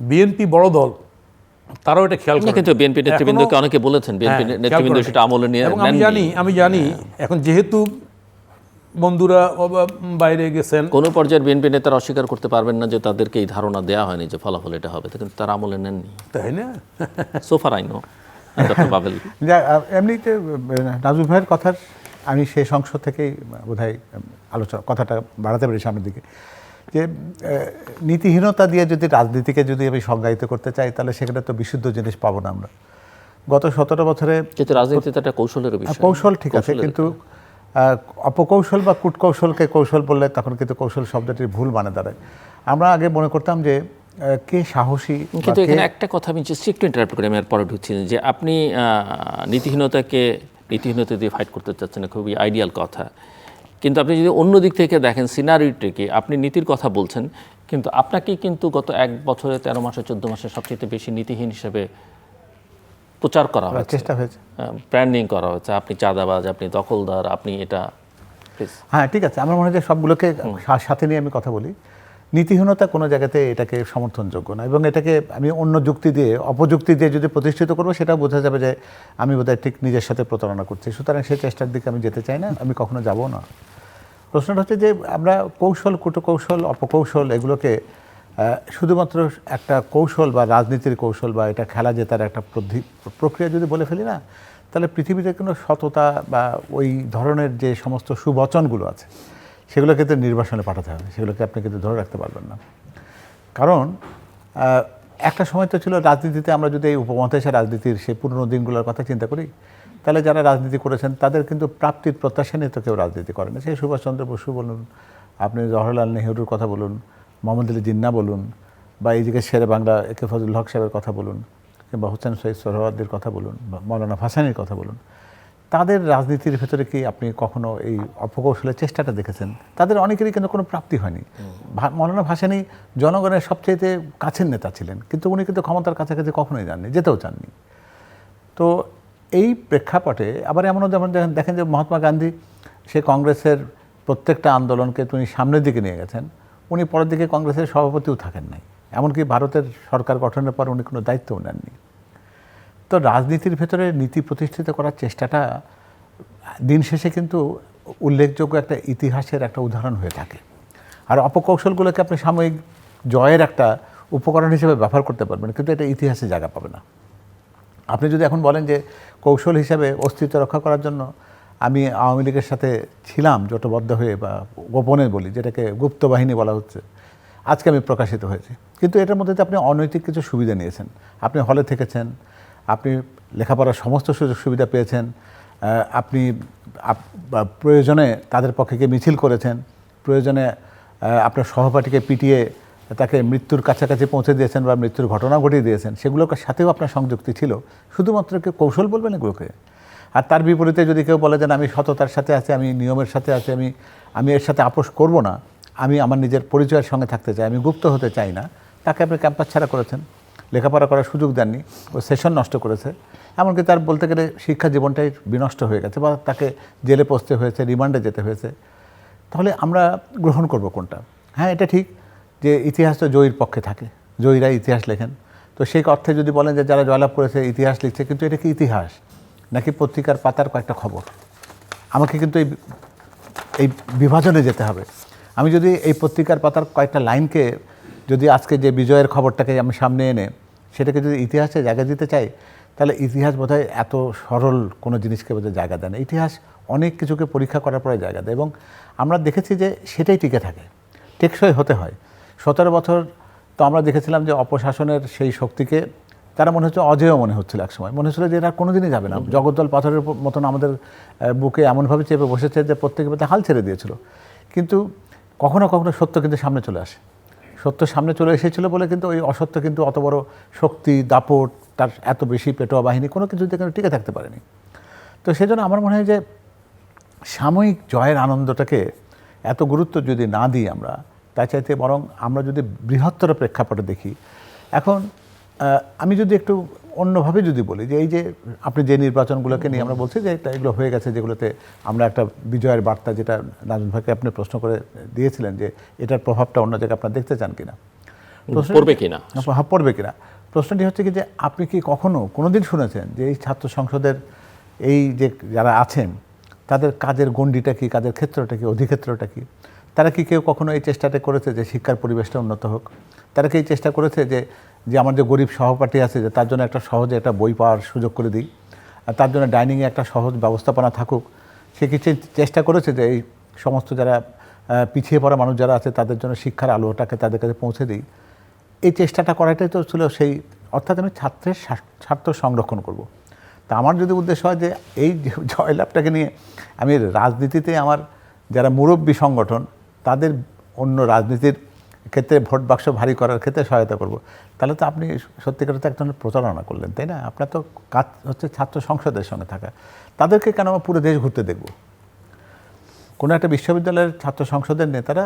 বিএনপি বড় দল, তারাও এটা খেয়াল করে। কিন্তু বিএনপি নেতৃবৃন্দকে অনেকে বলেছেন, বিএনপি নেতৃবৃন্দ সেটা আমলে নিয়ে, এবং আমি জানি এখন যেহেতু বন্ধুরা বাইরে গেছেন, কোন পর্যায়ে বিএনপি নেতারা অস্বীকার করতে পারবেন না যে তাদেরকে এই ধারণা দেওয়া হয়নি যে ফলাফল এটা হবে, কিন্তু তারা আমলে নেননি, তাই না? সোফার আইনো বাবেল। এমনিতে নাজমুল ভাইয়ের কথার আমি সেই সংসদ থেকেই বোধহয় কথাটা বাড়াতে পারি সামনের দিকে, যে নীতিহীনতা দিয়ে যদি রাজনীতিকে যদি আমি সংজ্ঞায়িত করতে চাই, তাহলে সেখানে তো বিশুদ্ধ জিনিস পাবো না আমরা। গত 17 বছরে কিন্তু রাজনীতিতে একটা কৌশলের বিষয়, কৌশল ঠিক আছে, কিন্তু অপকৌশল বা কূটকৌশলকে কৌশল বললে তখন কিন্তু কৌশল শব্দটির ভুল মানে দাঁড়ায়। আমরা আগে মনে করতাম যে কে সাহসী, কিন্তু এখানে একটা কথা আমি জাস্ট একটু ইন্টারাপ্ট করে আমি আর পরে ঢুকছি, যে আপনি নীতিহীনতা দিয়ে ফাইট করতে চাচ্ছেন, খুবই আইডিয়াল কথা, কিন্তু আপনি যদি অন্য দিক থেকে দেখেন সিনারিওটিকে, আপনি নীতির কথা বলছেন, কিন্তু আপনাকে কিন্তু গত 1 বছরে 13 মাসে 14 মাসে সবচেয়ে বেশি নীতিহীন হিসেবে প্রচার করা হয়েছে, চেষ্টা হয়েছে। ব্র্যান্ডিং করা হয়েছে, আপনি চাঁদাবাজ, আপনি দখলদার, আপনি এটা। প্লিজ। হ্যাঁ, ঠিক আছে, আমার মনে হয় যে সবগুলোকে সাথে নিয়ে আমি কথা বলি। নীতিহীনতা কোনো জায়গাতে এটাকে সমর্থনযোগ্য না, এবং এটাকে আমি অন্য যুক্তি দিয়ে, অপযুক্তি দিয়ে যদি প্রতিষ্ঠিত করবো, সেটাও বোঝা যাবে যে আমি বোধহয় ঠিক নিজের সাথে প্রতারণা করছি। সুতরাং সেই চেষ্টার দিকে আমি যেতে চাই না, আমি কখনো যাবো না। প্রশ্নটা হচ্ছে যে আমরা কৌশল, কুটকৌশল, অপকৌশল এগুলোকে শুধুমাত্র একটা কৌশল বা রাজনীতির কৌশল বা এটা খেলা জেতার একটা প্রক্রিয়া যদি বলে ফেলি না, তাহলে পৃথিবীতে কোনো সততা বা ওই ধরনের যে সমস্ত সুবচনগুলো আছে সেগুলোকে তো নির্বাসনে পাঠাতে হবে, সেগুলোকে আপনি কিন্তু ধরে রাখতে পারবেন না। কারণ একটা সময় তো ছিল রাজনীতিতে, আমরা যদি এই উপমহাদেশের রাজনীতির সেই পুরনো দিনগুলোর কথা চিন্তা করি, তাহলে যারা রাজনীতি করেছেন তাদের কিন্তু প্রাপ্তির প্রত্যাশা নিয়ে তো কেউ রাজনীতি করে না। সেই সুভাষচন্দ্র বসু বলুন, আপনি জওহরলাল নেহরুর কথা বলুন, মোহাম্মদ আলী জিন্নাহ বলুন, বা এইদিকে শেরে বাংলা একে ফজলুল হক সাহেবের কথা বলুন, কিংবা হোসেন শহীদ সোহরাওয়ার্দীর কথা বলুন, বা মৌলানা ভাসানীর কথা বলুন, তাদের রাজনীতির ভেতরে কি আপনি কখনো এই অপকৌশলের চেষ্টাটা দেখেছেন? তাদের অনেকেরই কিন্তু কোনো প্রাপ্তি হয়নি। মৌলানা ভাসানী জনগণের সবচেয়ে কাছের নেতা ছিলেন, কিন্তু উনি কিন্তু ক্ষমতার কাছাকাছি কখনোই যাননি, যেতেও চাননি। তো এই প্রেক্ষাপটে আবার এমনও যেমন দেখেন যে মহাত্মা গান্ধী সে কংগ্রেসের প্রত্যেকটা আন্দোলনকে তিনি সামনের দিকে নিয়ে গেছেন, উনি পরের দিকে কংগ্রেসের সভাপতিও থাকেন নাই, এমনকি ভারতের সরকার গঠনের পর উনি কোনো দায়িত্বও নেননি। তো রাজনীতির ভেতরে নীতি প্রতিষ্ঠিত করার চেষ্টাটা দিন শেষে কিন্তু উল্লেখযোগ্য একটা ইতিহাসের একটা উদাহরণ হয়ে থাকে। আর অপকৌশলগুলোকে আপনি সাময়িক জয়ের একটা উপকরণ হিসেবে ব্যবহার করতে পারবেন, কিন্তু এটা ইতিহাসে জায়গা পাবে না। আপনি যদি এখন বলেন যে কৌশল হিসাবে অস্তিত্ব রক্ষা করার জন্য আমি আওয়ামী লীগের সাথে ছিলাম জোটবদ্ধ হয়ে, বা গোপনে বলি, যেটাকে গুপ্ত বাহিনী বলা হচ্ছে, আজকে আমি প্রকাশিত হয়েছে, কিন্তু এটার মধ্যে আপনি অনৈতিক কিছু সুবিধা নিয়েছেন। আপনি হলে থেকেছেন, আপনি লেখাপড়ার সমস্ত সুযোগ সুবিধা পেয়েছেন, আপনি প্রয়োজনে তাদের পক্ষে গিয়ে মিছিল করেছেন, প্রয়োজনে আপনার সহপাঠীকে পিটিয়ে তাকে মৃত্যুর কাছাকাছি পৌঁছে দিয়েছেন বা মৃত্যুর ঘটনা ঘটিয়ে দিয়েছেন, সেগুলোর সাথেও আপনার সংযুক্তি ছিল। শুধুমাত্র কেউ কৌশল বলবেন এগুলোকে। আর তার বিপরীতে যদি কেউ বলে যে আমি সততার সাথে আছি, আমি নিয়মের সাথে আছি, আমি এর সাথে আপোষ করব না, আমি আমার নিজের পরিচয়ের সঙ্গে থাকতে চাই, আমি গুপ্ত হতে চাই না, তাকে আপনি ক্যাম্পাস ছাড়া করেছেন, লেখাপড়া করার সুযোগ দেননি, ও সেশন নষ্ট করেছে, এমনকি তার বলতে গেলে শিক্ষা জীবনটাই বিনষ্ট হয়ে গেছে, বা তাকে জেলে পৌঁছতে হয়েছে, রিমান্ডে যেতে হয়েছে। তাহলে আমরা গ্রহণ করব কোনটা? হ্যাঁ, এটা ঠিক যে ইতিহাস তো জয়ীর পক্ষে থাকে, জয়ীরা ইতিহাস লেখেন। তো সেই অর্থে যদি বলেন যে যারা জয়লাভ করেছে ইতিহাস লিখছে, কিন্তু এটা কি ইতিহাস নাকি পত্রিকার পাতার কয়েকটা খবর? আমাকে কিন্তু এই বিভাজনে যেতে হবে। আমি যদি এই পত্রিকার পাতার কয়েকটা লাইনকে যদি আজকে যে বিজয়ের খবরটাকে আমি সামনে এনে সেটাকে যদি ইতিহাসে জায়গা দিতে চাই, তাহলে ইতিহাস বোধহয় এত সরল কোনো জিনিসকে বোধহয় জায়গা দেয় না। ইতিহাস অনেক কিছুকে পরীক্ষা করার পরে জায়গা দেয়, এবং আমরা দেখেছি যে সেটাই টিকে থাকে, টেকসই হতে হয়। 17 বছর তো আমরা দেখেছিলাম যে অপশাসনের সেই শক্তিকে তারা মনে হচ্ছে অজেয় মনে হচ্ছিল, একসময় মনে হচ্ছিল যে এরা কোনোদিনই যাবে না। জগদ্দল পাথরের মতন আমাদের বুকে এমনভাবে চেপে বসেছে যে প্রত্যেকে প্রত্যেক হাল ছেড়ে দিয়েছিল। কিন্তু কখনো কখনো সত্য কিন্তু সামনে চলে আসে। সত্য সামনে চলে এসেছিল বলে কিন্তু ওই অসত্য কিন্তু অত বড় শক্তি, দাপট, তার এত বেশি পেটোয়া বাহিনী কোনো কিছু যেখানে টিকে থাকতে পারেনি। তো সেজন্য আমার মনে হয় যে সাময়িক জয়ের আনন্দটাকে এত গুরুত্ব যদি না দিই আমরা, তার চাইতে বরং আমরা যদি বৃহত্তর প্রেক্ষাপটে দেখি। এখন আমি যদি একটু অন্যভাবে যদি বলি যে এই যে আপনি যে নির্বাচনগুলোকে নিয়ে আমরা বলছি যে এগুলো হয়ে গেছে, যেগুলোতে আমরা একটা বিজয়ের বার্তা, যেটা নাজমুল ভাইকে আপনি প্রশ্ন করে দিয়েছিলেন যে এটার প্রভাবটা অন্য জায়গায় আপনারা দেখতে চান কিনা, পড়বে কিনা, পড়বে কিনা। প্রশ্নটি হচ্ছে কি যে আপনি কি কখনো কোনোদিন শুনেছেন যে এই ছাত্র সংসদের এই যে যারা আছেন তাদের কাজের গণ্ডিটা কি, কাজের ক্ষেত্রটা কি, অধিক্ষেত্রটা কি? তারা কি কেউ কখনো এই চেষ্টাটা করেছে যে শিক্ষার পরিবেশটা উন্নত হোক? তারা কি এই চেষ্টা করেছে যে আমার যে গরিব সহপাঠী আছে যে তার জন্য একটা সহজে একটা বই পাওয়ার সুযোগ করে দিই, আর তার জন্য ডাইনিংয়ে একটা সহজ ব্যবস্থাপনা থাকুক? সে কি চেষ্টা করেছে যে এই সমস্ত যারা পিছিয়ে পড়া মানুষ যারা আছে তাদের জন্য শিক্ষার আলোটাকে তাদের কাছে পৌঁছে দিই? এই চেষ্টাটা করাটাই তো ছিল সেই, অর্থাৎ আমি ছাত্রের স্বার্থ সংরক্ষণ করব। তা আমার যদি উদ্দেশ্য হয় যে এই জয়লাভটাকে নিয়ে আমি রাজনীতিতে আমার যারা মুরব্বী সংগঠন তাদের অন্য রাজনীতির ক্ষেত্রে ভোট বাক্স ভারী করার ক্ষেত্রে সহায়তা করব, তাহলে তো আপনি সত্যিকার এক ধরনের প্রতারণা করলেন, তাই না? আপনার তো কাজ হচ্ছে ছাত্র সংসদের সঙ্গে থাকা। তাদেরকে কেন আমরা পুরো দেশ ঘুরতে দেখব? কোনো একটা বিশ্ববিদ্যালয়ের ছাত্র সংসদের নেতারা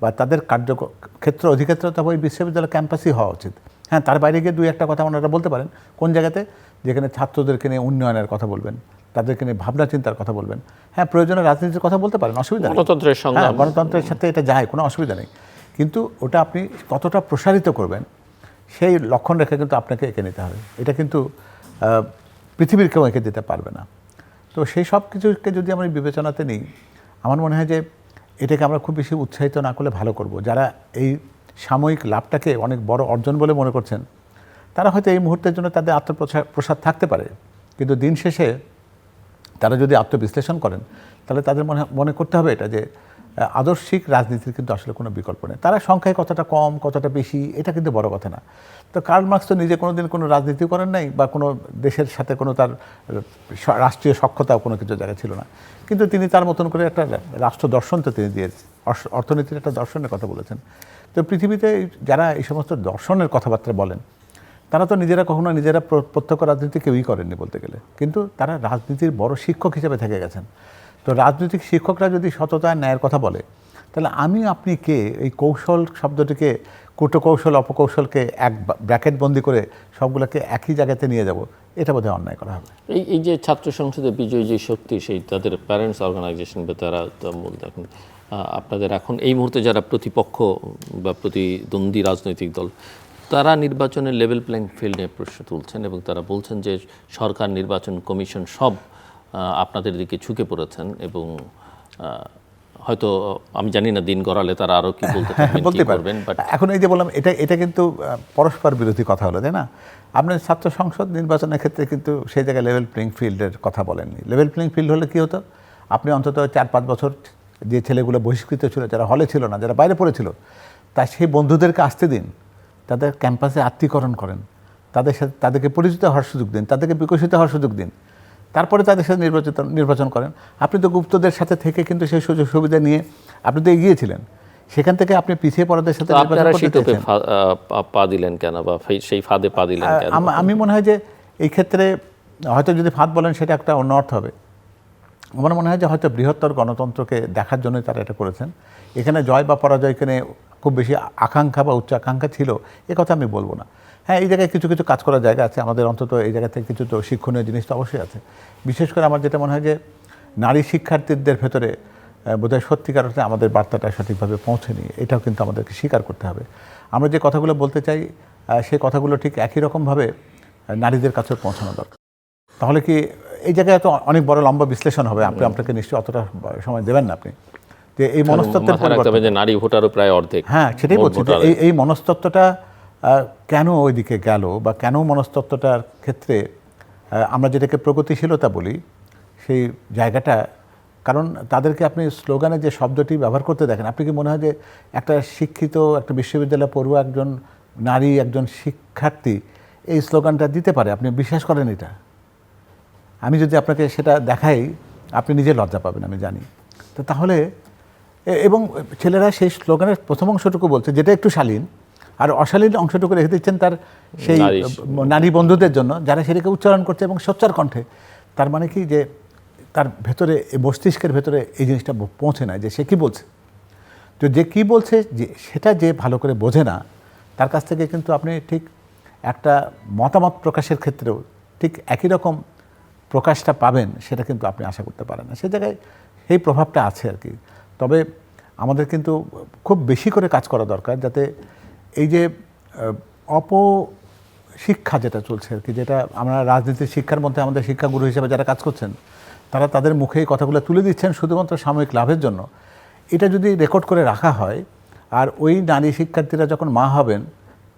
বা তাদের কার্যক্ষেত্র অধিক্ষেত্র তবে ওই বিশ্ববিদ্যালয় ক্যাম্পাসই হওয়া উচিত। হ্যাঁ, তার বাইরে গিয়ে দুই একটা কথা ওনারা বলতে পারেন, কোন জায়গাতে, যেখানে ছাত্রদেরকে নিয়ে উন্নয়নের কথা বলবেন, তাদেরকে নিয়ে ভাবনা চিন্তার কথা বলবেন। হ্যাঁ, প্রয়োজনে রাজনীতির কথা বলতে পারেন, অসুবিধা নেই। গণতন্ত্রের সঙ্গে হ্যাঁ, গণতন্ত্রের সাথে এটা যায়, কোনো অসুবিধা নেই। কিন্তু ওটা আপনি কতটা প্রসারিত করবেন সেই লক্ষণ রেখে কিন্তু আপনাকে এঁকে নিতে হবে। এটা কিন্তু পৃথিবীর কেউ এঁকে দিতে পারবে না। তো সেই সব কিছুকে যদি আমরা বিবেচনাতে নিই, আমার মনে হয় যে এটাকে আমরা খুব বেশি উৎসাহিত না করলে ভালো করব। যারা এই সাময়িক লাভটাকে অনেক বড় অর্জন বলে মনে করছেন, তারা হয়তো এই মুহূর্তের জন্য তাদের আত্মপ্রসাদ থাকতে পারে, কিন্তু দিন শেষে তারা যদি আত্মবিশ্লেষণ করেন, তাহলে তাদের মনে করতে হবে এটা যে আদর্শিক রাজনীতির কিন্তু আসলে কোনো বিকল্প নেই। তারা সংখ্যায় কতটা কম কতটা বেশি এটা কিন্তু বড় কথা না। তো কার্ল মার্কস তো নিজে কোনোদিন কোনো রাজনীতি করেন নাই, বা কোনো দেশের সাথে কোনো তার রাষ্ট্রীয় সক্ষতাও কোনো কিছু জায়গা ছিল না, কিন্তু তিনি তার মতন করে একটা রাষ্ট্র দর্শন তো তিনি দিয়েছেন, অর্থনীতির একটা দর্শনের কথা বলেছেন। তো পৃথিবীতে যারা এই সমস্ত দর্শনের কথাবার্তা বলেন, তারা তো নিজেরা কখনো নিজেরা প্রত্যক্ষ রাজনীতি কেউই করেননি বলতে গেলে, কিন্তু তারা রাজনীতির বড় শিক্ষক হিসেবে থেকে গেছেন। তো রাজনৈতিক শিক্ষকরা যদি সততা ন্যায়ের কথা বলে, তাহলে আপনি কে এই কৌশল শব্দটিকে, কূটকৌশল অপকৌশলকে এক ব্র্যাকেট বন্দি করে সবগুলোকে একই জায়গাতে নিয়ে যাব, এটা বোধহয় অন্যায় করা হবে। এই যে ছাত্র সংসদে বিজয়ী যে শক্তি, সেই তাদের প্যারেন্টস অর্গানাইজেশন বা তারা দেখুন আপনাদের এখন এই মুহূর্তে যারা প্রতিপক্ষ বা প্রতিদ্বন্দ্বী রাজনৈতিক দল, তারা নির্বাচনের লেভেল প্লেইং ফিল্ড নিয়ে প্রশ্ন তুলছেন এবং তারা বলছেন যে সরকার, নির্বাচন কমিশন সব আপনাদের দিকে ঝুঁকে পড়েছেন এবং হয়তো আমি জানি না দিন গড়ালে তারা আরও কি বলতে পারবেন। বাট এখন এই যে বললাম, এটা কিন্তু পরস্পর বিরোধী কথা হলো, তাই না? আপনার ছাত্র সংসদ নির্বাচনের ক্ষেত্রে কিন্তু সেই জায়গায় লেভেল প্লেইং ফিল্ডের কথা বলেননি। লেভেল প্লেইং ফিল্ড হলে কী হতো, আপনি অন্তত 4-5 বছর যে ছেলেগুলো বহিষ্কৃত ছিল, যারা হলে ছিল না, যারা বাইরে পড়েছিল, তাই সেই বন্ধুদেরকে আসতে দিন, তাদের ক্যাম্পাসে আত্মীকরণ করেন, তাদের সাথে তাদেরকে পরিচিত হওয়ার সুযোগ দিন, তাদেরকে বিকশিত হওয়ার সুযোগ দিন, তারপরে তাদের সাথে নির্বাচন করেন। আপনি তো গুপ্তদের সাথে থেকে কিন্তু সেই সুযোগ সুবিধা নিয়ে আপনি তো এগিয়েছিলেন, সেখান থেকে আপনি পিছিয়ে পড়াদের সাথে পা দিলেন কেন, বা সেই ফাঁদে পা দিলেন কেন? আমি মনে হয় যে এই ক্ষেত্রে হয়তো যদি ফাঁদ বলেন সেটা একটা অন্য অর্থ হবে। আমার মনে হয় যে হয়তো বৃহত্তর গণতন্ত্রকে দেখার জন্যই তারা এটা করেছেন। এখানে জয় বা পরাজয়কে নিয়ে খুব বেশি আকাঙ্ক্ষা বা উচ্চ আকাঙ্ক্ষা ছিল এ কথা আমি বলবো না। হ্যাঁ, এই জায়গায় কিছু কিছু কাজ করার জায়গা আছে, আমাদের অন্তত এই জায়গা থেকে কিছু তো শিক্ষণীয় জিনিস তো অবশ্যই আছে। বিশেষ করে আমার যেটা মনে হয় যে নারী শিক্ষার্থীদের ভেতরে বোধহয় সত্যিকার অর্থে আমাদের বার্তাটা সঠিকভাবে পৌঁছেনি, এটাও কিন্তু আমাদেরকে স্বীকার করতে হবে। আমরা যে কথাগুলো বলতে চাই সেই কথাগুলো ঠিক একই রকমভাবে নারীদের কাছে পৌঁছানো দরকার। তাহলে কি এই জায়গায় তো অনেক বড় লম্বা বিশ্লেষণ হবে, আপনাকে নিশ্চয়ই অতটা সময় দেবেন না আপনি, যে এই মনস্তত্ত্বের পরিবর্তন, যে নারী ভোটারও প্রায় অর্ধেক। হ্যাঁ, সেটাই বলছি যে এই মনস্তত্ত্বটা কেন ওইদিকে গেল, বা কেন মনস্তত্ত্বটার ক্ষেত্রে আমরা যেটাকে প্রগতিশীলতা বলি সেই জায়গাটা, কারণ তাদেরকে আপনি স্লোগানে যে শব্দটি ব্যবহার করতে দেখেন, আপনি কি মনে হয় যে একটা শিক্ষিত একটা বিশ্ববিদ্যালয় পড়ুয়া একজন নারী, একজন শিক্ষার্থী এই স্লোগানটা দিতে পারে? আপনি বিশ্বাস করেন এটা? আমি যদি আপনাকে সেটা দেখাই, আপনি নিজে লজ্জা পাবেন, আমি জানি। তো তাহলে এবং ছেলেরা সেই স্লোগানের প্রথম অংশটুকু বলছে, যেটা একটু শালীন, আর অশালীন অংশটুকু রেখে দিচ্ছেন তার সেই নারী বন্ধুদের জন্য, যারা সেটাকে উচ্চারণ করছে এবং সোচ্চার কণ্ঠে। তার মানে কি, যে তার ভেতরে, মস্তিষ্কের ভেতরে এই জিনিসটা পৌঁছে না যে সে কী বলছে। তো যে কী বলছে যে সেটা যে ভালো করে বোঝে না, তার কাছ থেকে কিন্তু আপনি ঠিক একটা মতামত প্রকাশের ক্ষেত্রেও ঠিক একই রকম প্রকাশটা পাবেন, সেটা কিন্তু আপনি আশা করতে পারেন না। সে জায়গায় সেই প্রভাবটা আছে আর কি। তবে আমাদের কিন্তু খুব বেশি করে কাজ করা দরকার, যাতে এই যে অপশিক্ষা যেটা চলছে আর কি, যেটা আমরা রাজনীতির শিক্ষার মধ্যে আমাদের শিক্ষাগুরু হিসেবে যারা কাজ করছেন, তারা তাদের মুখে এই কথাগুলো তুলে দিচ্ছেন শুধুমাত্র সাময়িক লাভের জন্য। এটা যদি রেকর্ড করে রাখা হয়, আর ওই নারী শিক্ষার্থীরা যখন মা হবেন,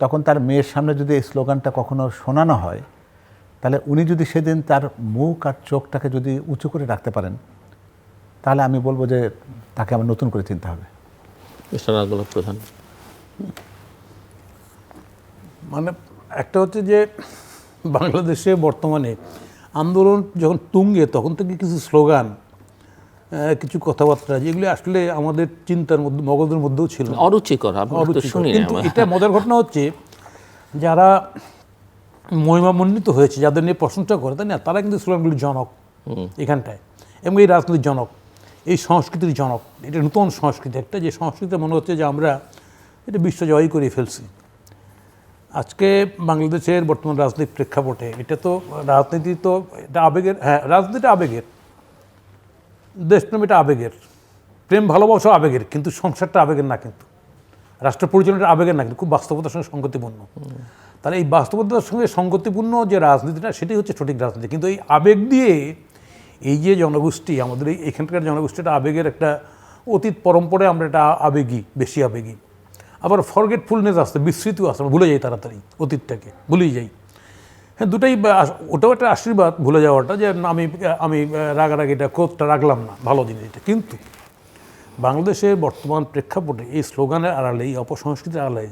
তখন তার মেয়ের সামনে যদি এই স্লোগানটা কখনো শোনানো হয়, তাহলে উনি যদি সেদিন তার মুখ আর চোখটাকে যদি উঁচু করে রাখতে পারেন, তাহলে আমি বলবো যে তাকে আমার নতুন করে চিন্তা হবে। প্রধান মানে একটা হচ্ছে যে বাংলাদেশে বর্তমানে আন্দোলন যখন তুঙ্গে, তখন থেকে কিছু স্লোগান, কিছু কথাবার্তা যেগুলি আসলে আমাদের চিন্তার মধ্যে, মগজের মধ্যেও ছিল অরুচিকর। কিন্তু এটা মজার ঘটনা হচ্ছে, যারা মহিমামণ্ডিত হয়েছে, যাদের নিয়ে প্রশংসা করে, তাই না, তারা কিন্তু স্লোগানগুলির জনক এখানটায়, এবং এই রাজনীতির জনক। এই সংস্কৃতির জনক। এটা নতুন সংস্কৃতি একটা, যে সংস্কৃতিতে মনে হচ্ছে যে আমরা এটা বিশ্ব জয় করে ফেলছি। আজকে বাংলাদেশের বর্তমান রাজনৈতিক প্রেক্ষাপটে এটা তো রাজনীতি তো এটা আবেগের, হ্যাঁ রাজনীতিটা আবেগের, দেশপ্রেম এটা আবেগের, প্রেম ভালোবাসা আবেগের, কিন্তু সংসারটা আবেগের না, কিন্তু রাষ্ট্র পরিচালনাটা আবেগের না, কিন্তু খুব বাস্তবতার সঙ্গে সঙ্গতিপূর্ণ। তাহলে এই বাস্তবতার সঙ্গে সঙ্গতিপূর্ণ যে রাজনীতিটা সেটাই হচ্ছে সঠিক রাজনীতি। কিন্তু এই আবেগ দিয়ে এই যে জনগোষ্ঠী, আমাদের এখানকার জনগোষ্ঠীটা আবেগের একটা অতীত পরম্পরায় আমরা এটা আবেগী, বেশি আবেগী। আবার ফরগেটফুলনেস আসছে, বিস্মৃতিও আসছে, আমরা ভুলে যাই তাড়াতাড়ি, অতীতটাকে ভুলেই যাই। হ্যাঁ, দুটাই, ওটাও একটা আশীর্বাদ ভুলে যাওয়াটা, যে আমি রাগারাগিটা ক্রোধটা রাখলাম না, ভালো জিনিস এটা। কিন্তু বাংলাদেশের বর্তমান প্রেক্ষাপটে এই স্লোগানের আড়ালে, এই অপসংস্কৃতির আড়ালে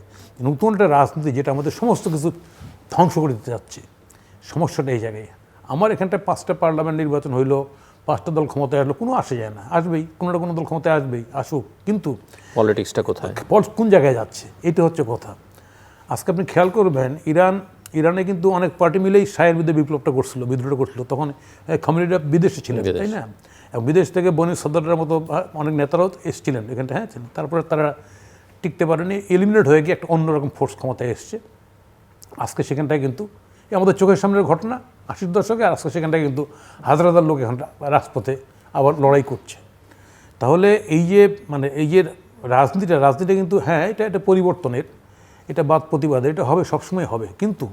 নতুন একটা রাজনীতি যেটা আমাদের সমস্ত কিছু ধ্বংস করে দিতে যাচ্ছে, সমস্যাটা এই জায়গায়। আমার এখানটায় 5টা পার্লামেন্ট নির্বাচন হইলো, 5টা দল ক্ষমতায় আসলো, কোনো আসে যায় না, আসবেই, কোনো না কোনো দল ক্ষমতায় আসবেই, আসুক, কিন্তু পলিটিক্সটা কোথায়, কোন জায়গায় যাচ্ছে, এটা হচ্ছে কথা। আজকে আপনি খেয়াল করবেন, ইরানে কিন্তু অনেক পার্টি মিলেই শাহের বিরুদ্ধে বিপ্লবটা করছিল, বিদ্রোহটা করছিল, তখন খামেনিরা বিদেশে ছিলেন, তাই না? এবং বিদেশ থেকে বনি সদরের মতো অনেক নেতারাও এসেছিলেন এখানটা, হ্যাঁ ছিলেন। তারপরে তারা টিকতে পারেনি, এলিমিনেট হয়ে গিয়ে একটা অন্যরকম ফোর্স ক্ষমতায় এসছে। আজকে সেখানটায় কিন্তু আমাদের চোখের সামনের ঘটনা 80-র দশকে, আর আজকে সেখানটায় কিন্তু হাজার হাজার লোক এখানটা রাজপথে আবার লড়াই করছে। তাহলে এই যে এই যে রাজনীতিটা কিন্তু, হ্যাঁ এটা পরিবর্তনের, এটা বাদ প্রতিবাদের, এটা হবে, সবসময় হবে। কিন্তু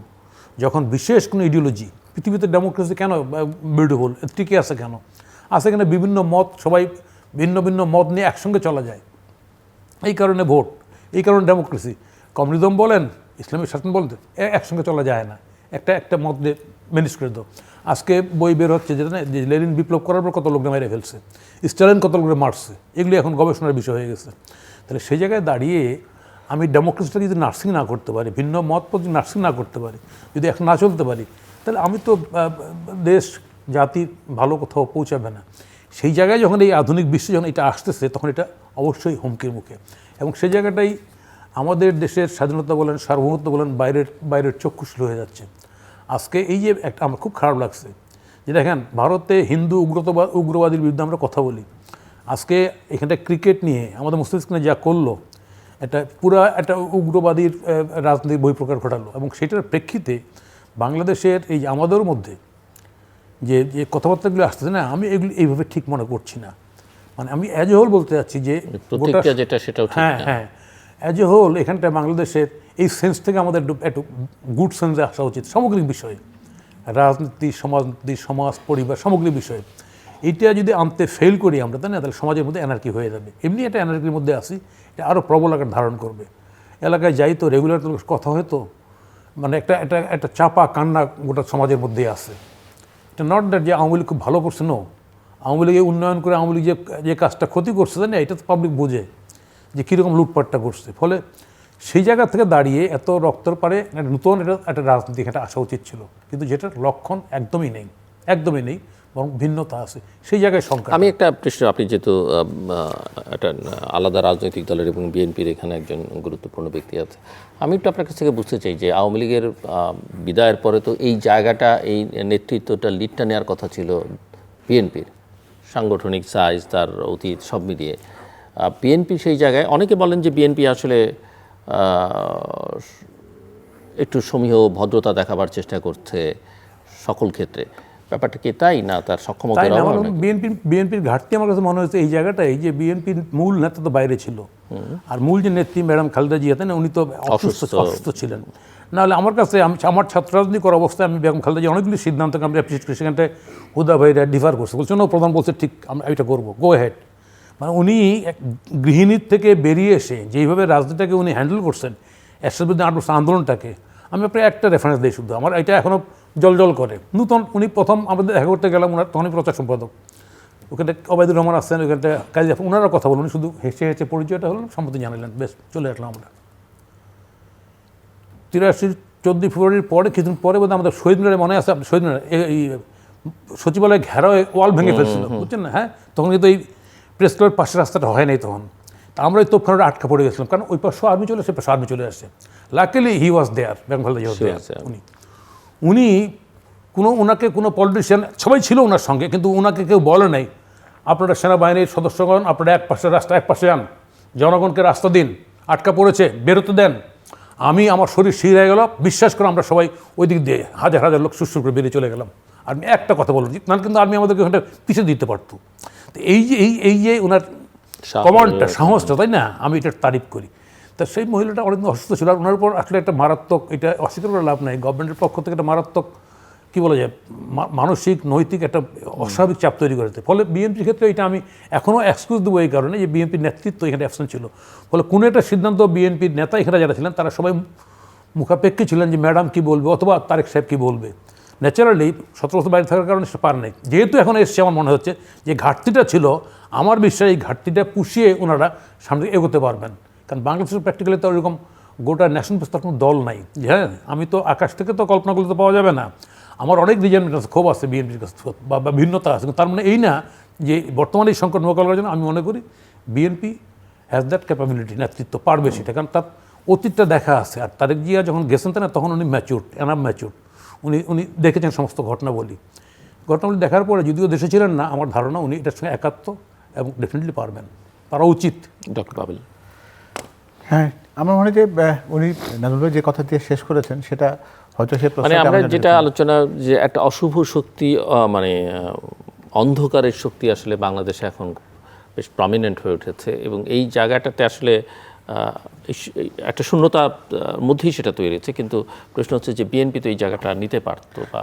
যখন বিশেষ কোনো ইডিওলজি, পৃথিবীতে ডেমোক্রেসি কেন বিউটিফুল, টিকে আছে কেন? আছে এখানে বিভিন্ন মত, সবাই ভিন্ন ভিন্ন মত নিয়ে একসঙ্গে চলা যায়, এই কারণে ভোট, এই কারণে ডেমোক্রেসি। কমিউনিজম বলেন, ইসলামিক শাসন বলেন, একসঙ্গে চলা যায় না, একটা মত দিয়ে ম্যানেজ করে দাও। আজকে বই বের হচ্ছে যেটা না, যে লেনিন বিপ্লব করার পর কত লোক মেরে ফেলছে, স্টালিন কত লোক মারছে, এগুলি এখন গবেষণার বিষয় হয়ে গেছে। তাহলে সেই জায়গায় দাঁড়িয়ে আমি ডেমোক্রেসিটা যদি নার্সিং না করতে পারি, ভিন্ন মত যদি নার্সিং না করতে পারি, যদি এখন না চলতে পারি, তাহলে আমি তো দেশ জাতি ভালো কোথাও পৌঁছাবে না। সেই জায়গায় যখন এই আধুনিক বিশ্বে যখন এটা আসতেছে, তখন এটা অবশ্যই হুমকির মুখে। এবং সেই জায়গাটাই আমাদের দেশের স্বাধীনতা বলেন, সার্বভৌমত্ব বলেন, বাইরের চক্ষুশীল হয়ে যাচ্ছে। আজকে এই যে একটা আমার খুব খারাপ লাগছে যে দেখেন, ভারতে হিন্দু উগ্রবাদীর বিরুদ্ধে আমরা কথা বলি, আজকে এখানটা ক্রিকেট নিয়ে আমাদের মুসলিম যা করলো, এটা পুরা একটা উগ্রবাদীর রাজনীতির বহিঃপ্রকার ঘটালো। এবং সেটার প্রেক্ষিতে বাংলাদেশের এই যে আমাদের মধ্যে যে কথাবার্তাগুলো আসতেছে না, আমি এগুলি এইভাবে ঠিক মনে করছি না। আমি অ্যাজ এ হোল বলতে যাচ্ছি যে যেটা সেটাও ঠিক না। হ্যাঁ অ্যাজ এ হোল এখানটায় বাংলাদেশের এই সেন্স থেকে আমাদের একটু গুড সেন্সে আসা উচিত, সামগ্রিক বিষয়ে, রাজনীতি, সমাজ, পরিবার, সামগ্রিক বিষয়ে। এইটা যদি আনতে ফেল করি আমরা, তাই না, তাহলে সমাজের মধ্যে এনার্কি হয়ে যাবে। এমনি একটা এনার্কির মধ্যে আসি, এটা আরও প্রবল আকার ধারণ করবে। এলাকায় যাই তো রেগুলার কথা হয়তো, একটা চাপা কান্না গোটা সমাজের মধ্যেই আসে। এটা নট দ্যাট যে আওয়ামী লীগ খুব ভালো করছে, নো, আওয়ামী লীগে উন্নয়ন করে আওয়ামী লীগ যে কাজটা ক্ষতি করছে, তাই না, এটা তো পাবলিক বোঝে যে কীরকম লুটপাটটা করছে। ফলে সেই জায়গা থেকে দাঁড়িয়ে এত রক্তর পারে নতুন একটা রাজনীতি এখানে আসা উচিত ছিল, কিন্তু যেটার লক্ষণ একদমই নেই, বরং ভিন্নতা আছে। সেই জায়গায় সংখ্যা। আমি একটা প্রশ্ন, আপনি যেহেতু একটা আলাদা রাজনৈতিক দলের এবং বিএনপির এখানে একজন গুরুত্বপূর্ণ ব্যক্তি আছে, আমি একটু আপনার কাছ থেকে বুঝতে চাই যে আওয়ামী লীগের বিদায়ের পরে তো এই জায়গাটা, এই নেতৃত্বটা, লিডটা নেওয়ার কথা ছিল বিএনপির, সাংগঠনিক সাইজ, তার অতীত সব মিলিয়ে বিএনপি সেই জায়গায়, অনেকে বলেন যে বিএনপি আসলে একটু সমীহ ভদ্রতা দেখাবার চেষ্টা করছে সকল ক্ষেত্রে, ব্যাপারটা কি তাই না? তার সক্ষমতা বিএনপির ঘাটতি আমার কাছে মনে হচ্ছে এই জায়গাটাই, যে বিএনপির মূল নেতা তো বাইরে ছিল, আর মূল যে নেত্রী ম্যাডাম খালেদা জিয়া, তাই না, উনি তো অসুস্থ ছিলেন। নাহলে আমার কাছে, আমার ছাত্র রাজনীতি করা অবস্থায় আমি বেগম খালেদা জিয়া অনেকগুলি সিদ্ধান্তকে আমি অ্যাপ্রিসিয়েট করি। সেখানটায় হুদা ভাইরা ডিফার করছে, বলছে না, প্রধান বলছে ঠিক, আমরা এটা করবো, গো হেড। উনি গৃহিণীর থেকে বেরিয়ে এসে যেইভাবে রাজনীতিটাকে উনি হ্যান্ডেল করছেন, এরশাদ বিরুদ্ধে 8 বছর আন্দোলনটাকে, আমি আপনার একটা রেফারেন্স দিই শুধু, আমার এটা এখনও জল করে। উনি প্রথম আমাদের দেখা করতে গেলাম, ওনার তখনই প্রচার সম্পাদক, ওখানটা অবায়দুর রহমান আসছেন, ওইখানটা কাজী, ওনারা কথা বলুন, শুধু হেসে পরিচয়টা হলো, সম্মতি জানালেন, বেশ চলে আসলাম আমরা। 83 14 ফেব্রুয়ারির পরে, কিছুদিন পরে বোধহয় আমাদের শহীদ মিনারে, মনে আছে আপনি, শহীদ মিনার এই সচিবালয় ঘেরাও ওয়াল ভেঙে ফেলছিল, বুঝছেন না? হ্যাঁ, তখন কিন্তু এই প্রেস ক্লাবের পাশের রাস্তাটা হয় নাই তখন। তা আমরা ওই তোপখানাটা আটকা পড়ে গেছিলাম, কারণ ওই পাশে আর্মি চলে আসে, পাশে আর্মি চলে আসছে। লাকিলি হি ওয়াজ দেয়ার, বেগম খালেদা জিয়া। উনি ওনাকে কোনো পলিটিশিয়ান, সবাই ছিল ওনার সঙ্গে, কিন্তু ওনাকে কেউ বলে নাই আপনারা সেনাবাহিনীর সদস্যগণ আপনারা এক পাশে রাস্তা এক পাশে যান, জনগণকে রাস্তা দিন, আটকা পড়েছে বেরোতে দেন। আমি আমার শরীর শির হয়ে গেল, বিশ্বাস করে আমরা সবাই ওই দিক দিয়ে হাজার হাজার লোক সুস্থ করে বেরিয়ে চলে গেলাম। আমি একটা কথা বলছি, নাহলে কিন্তু আর্মি আমাদেরকে ওখানে পিছিয়ে দিতে পারতো। তো এই যে ওনার কমান্ডটা, সাহসটা, তাই না, আমি এটার তারিফ করি। তা সেই মহিলাটা অনেকদিন অসুস্থ ছিল, আর ওনার উপর আসলে একটা মারাত্মক, এটা অস্বীকার করে লাভ নাই, গভর্নমেন্টের পক্ষ থেকে একটা মারাত্মক কী বলা যায়, মানসিক নৈতিক একটা অস্বাভাবিক চাপ তৈরি করেছে। ফলে বিএনপির ক্ষেত্রে এটা আমি এখনও এক্সকিউজ দেবো এই কারণে যে বিএনপির নেতৃত্ব এখানে অ্যাবসেন্ট ছিল। ফলে কোনো একটা সিদ্ধান্ত বিএনপির নেতা এখানে যারা ছিলেন তারা সবাই মুখাপেক্ষী ছিলেন যে ম্যাডাম কী বলবে অথবা তারেক সাহেব কী বলবে। ন্যাচারালি 17 বছর বাইরে থাকার কারণে সে পার নেই। যেহেতু এখন এসছে, আমার মনে হচ্ছে যে ঘাটতিটা ছিল, আমার বিশ্বাস এই ঘাটতিটা পুষিয়ে ওনারা সামনে এগোতে পারবেন। কারণ বাংলাদেশের প্র্যাকটিক্যালি তো ওরকম গোটা ন্যাশনাল প্রস্তাব কোনো দল নাই। হ্যাঁ, আমি তো আকাশ থেকে তো কল্পনা করলে তো পাওয়া যাবে না। আমার অনেক রিজনমেন্ট আছে, ক্ষোভ আছে বিএনপির কাছে বা ভিন্নতা আছে, তার মানে এই না যে বর্তমানে এই সংকট মোকাবিলা করার জন্য আমি মনে করি বিএনপি হ্যাজ দ্যাট ক্যাপাবিলিটি, নেতৃত্ব পারবে সেটা, কারণ তার অতীতটা দেখা আছে। আর তারেক জিয়া যখন গেছেন না, তখন উনি ম্যাচিউর, এনাফ ম্যাচিউর, উনি দেখেছেন সমস্ত ঘটনাবলী দেখার পরে, যদিও দেশে ছিলেন না, আমার ধারণা উনি এটার সঙ্গে একাত্ম এবং ডেফিনেটলি পারবেন, পারা উচিত। ডক্টর পাভেল। হ্যাঁ, আমার মনে হয় যে উনি নাজমুল যে কথা দিয়ে শেষ করেছেন সেটা হয়তো সে মানে আমরা যেটা আলোচনা, যে একটা অশুভ শক্তি, মানে অন্ধকারের শক্তি আসলে বাংলাদেশে এখন বেশ প্রমিনেন্ট হয়ে উঠেছে, এবং এই জায়গাটাতে আসলে একটা শূন্যতার মধ্যেই সেটা তৈরি হচ্ছে। কিন্তু প্রশ্ন হচ্ছে যে বিএনপি তো এই জায়গাটা নিতে পারতো, বা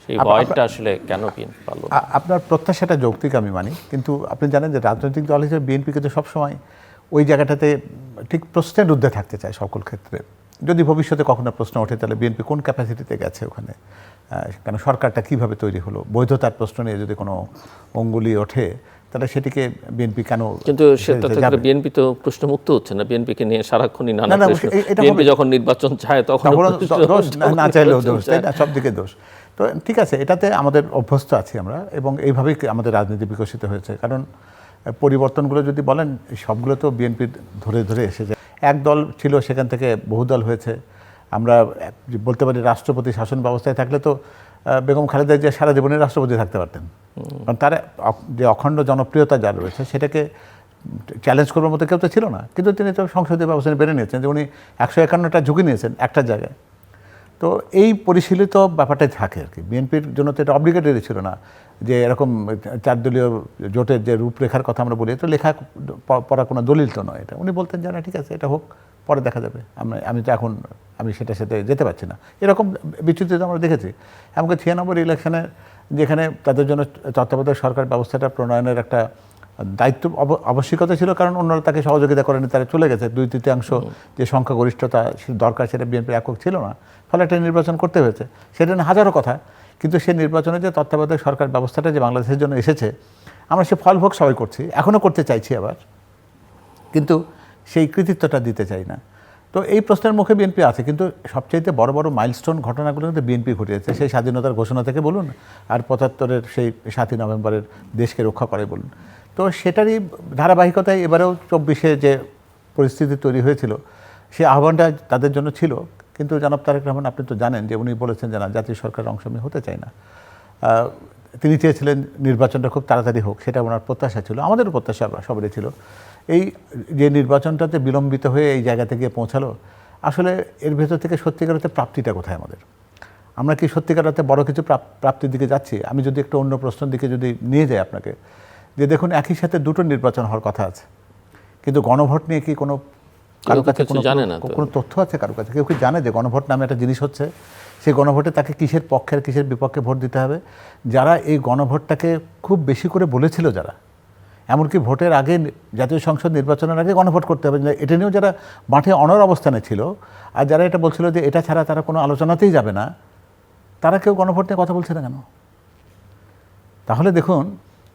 সেই ভয়টা আসলে কেন বিএনপি পারলো? আপনার প্রত্যাশাটা যৌক্তিক আমি মানি, কিন্তু আপনি জানেন যে রাজনৈতিক দল হিসেবে বিএনপি কিন্তু সবসময় ওই জায়গাটাতে ঠিক প্রশ্নের ঊর্ধ্বে থাকতে চায় সকল ক্ষেত্রে। যদি ভবিষ্যতে কখনো প্রশ্ন ওঠে তাহলে বিএনপি কোন ক্যাপাসিটিতে গেছে ওখানে, কেন সরকারটা কীভাবে তৈরি হলো, বৈধতার প্রশ্ন নিয়ে যদি কোনো অঙ্গুলি ওঠে তাহলে সেটিকে বিএনপি কেন, কিন্তু সেটা থেকে বিএনপি তো প্রশ্নমুক্ত হচ্ছে না, বিএনপিকে নিয়ে সারাক্ষণই নানা প্রশ্ন। বিএনপি যখন নির্বাচন চায় তখন দোষ, না চাইলেও দোষ, তাই না, সব দিকে দোষ। তো ঠিক আছে, এটাতে আমাদের অভ্যস্ত আছি আমরা, এবং এইভাবেই আমাদের রাজনীতি বিকশিত হয়েছে। কারণ পরিবর্তনগুলো যদি বলেন, সবগুলো তো বিএনপির ধরে ধরে এসেছে। এক দল ছিল, সেখান থেকে বহু দল হয়েছে। আমরা বলতে পারি রাষ্ট্রপতি শাসন ব্যবস্থায় থাকলে তো বেগম খালেদা জিয়া সারা জীবনের রাষ্ট্রপতি থাকতে পারতেন, কারণ তার যে অখণ্ড জনপ্রিয়তা যার রয়েছে সেটাকে চ্যালেঞ্জ করার মতো কেউ তো ছিল না। কিন্তু তিনি তো সংসদীয় ব্যবস্থা বেড়ে নিয়েছেন, যে উনি 151টা ঝুঁকি নিয়েছেন একটা জায়গায়। তো এই পরিশীলিত ব্যাপারটাই থাকে আর কি। বিএনপির জন্য তো এটা অব্লিগেটরি ছিল না যে এরকম 4 দলীয় জোটের যে রূপরেখার কথা আমরা বলি, তো লেখা পড়া কোনো দলিল তো নয় এটা। উনি বলতেন যে না, ঠিক আছে, এটা হোক, পরে দেখা যাবে, আমি তো এখন সেটার সাথে যেতে পারছি না। এরকম বিচ্যুতি আমরা দেখেছি। এমনকি 96 ইলেকশনে, যেখানে তাদের জন্য তত্ত্বাবধায়ক সরকার ব্যবস্থাটা প্রণয়নের একটা দায়িত্ব আবশ্যিকতা ছিল, কারণ অন্যরা তাকে সহযোগিতা করেনি, তারা চলে গেছে। 2/3 যে সংখ্যাগরিষ্ঠতা দরকার সেটা বিএনপির একক ছিল না, ফলে একটা নির্বাচন করতে হয়েছে। সেটা নিয়ে হাজারো কথা, কিন্তু সেই নির্বাচনে যে তত্ত্বাবধায়ক সরকার ব্যবস্থাটা যে বাংলাদেশের জন্য এসেছে, আমরা সে ফলভোগ সবাই করছি, এখনও করতে চাইছি আবার, কিন্তু সেই কৃতিত্বটা দিতে চাই না। তো এই প্রশ্নের মুখে বিএনপি আছে, কিন্তু সবচাইতে বড় বড় মাইলস্টোন ঘটনাগুলো কিন্তু বিএনপি ঘটিয়েছে। সেই স্বাধীনতার ঘোষণা থেকে বলুন, আর 75-এর সেই 7ই নভেম্বরের দেশকে রক্ষা করে বলুন। তো সেটারই ধারাবাহিকতায় এবারেও 24-এ যে পরিস্থিতি তৈরি হয়েছিল, সেই আহ্বানটা তাদের জন্য ছিল। কিন্তু জনাব তারেক রহমান, আপনি তো জানেন যে উনি বলেছেন যে না, জাতীয় সরকারের অংশ আমি হতে চাই না। তিনি চেয়েছিলেন নির্বাচনটা খুব তাড়াতাড়ি হোক, সেটা ওনার প্রত্যাশা ছিল, আমাদেরও প্রত্যাশা সবারই ছিল। এই যে নির্বাচনটাতে বিলম্বিত হয়ে এই জায়গাতে গিয়ে পৌঁছালো, আসলে এর ভেতর থেকে সত্যিকার অর্থে প্রাপ্তিটা কোথায় আমাদের? আমরা কি সত্যিকার অর্থে বড় কিছু প্রাপ্তির দিকে যাচ্ছি? আমি যদি একটা অন্য প্রশ্নের দিকে যদি নিয়ে যাই আপনাকে, যে দেখুন, একই সাথে 2টো নির্বাচন হওয়ার কথা আছে, কিন্তু গণভোট নিয়ে কি কোনো কারো কাছে কোনো তথ্য আছে? কারো কাছে কেউ কি জানে যে গণভোট নামে একটা জিনিস হচ্ছে? সেই গণভোটে তাকে কিসের পক্ষে আর কিসের বিপক্ষে ভোট দিতে হবে? যারা এই গণভোটটাকে খুব বেশি করে বলেছিল, যারা এমনকি ভোটের আগে, জাতীয় সংসদ নির্বাচনের আগে গণভোট করতে হবে, এটা নিয়েও যারা মাঠে অনড় অবস্থানে ছিল, আর যারা এটা বলছিল যে এটা ছাড়া তারা কোনো আলোচনাতেই যাবে না, তারা কেউ গণভোট নিয়ে কথা বলছে না কেন? তাহলে দেখুন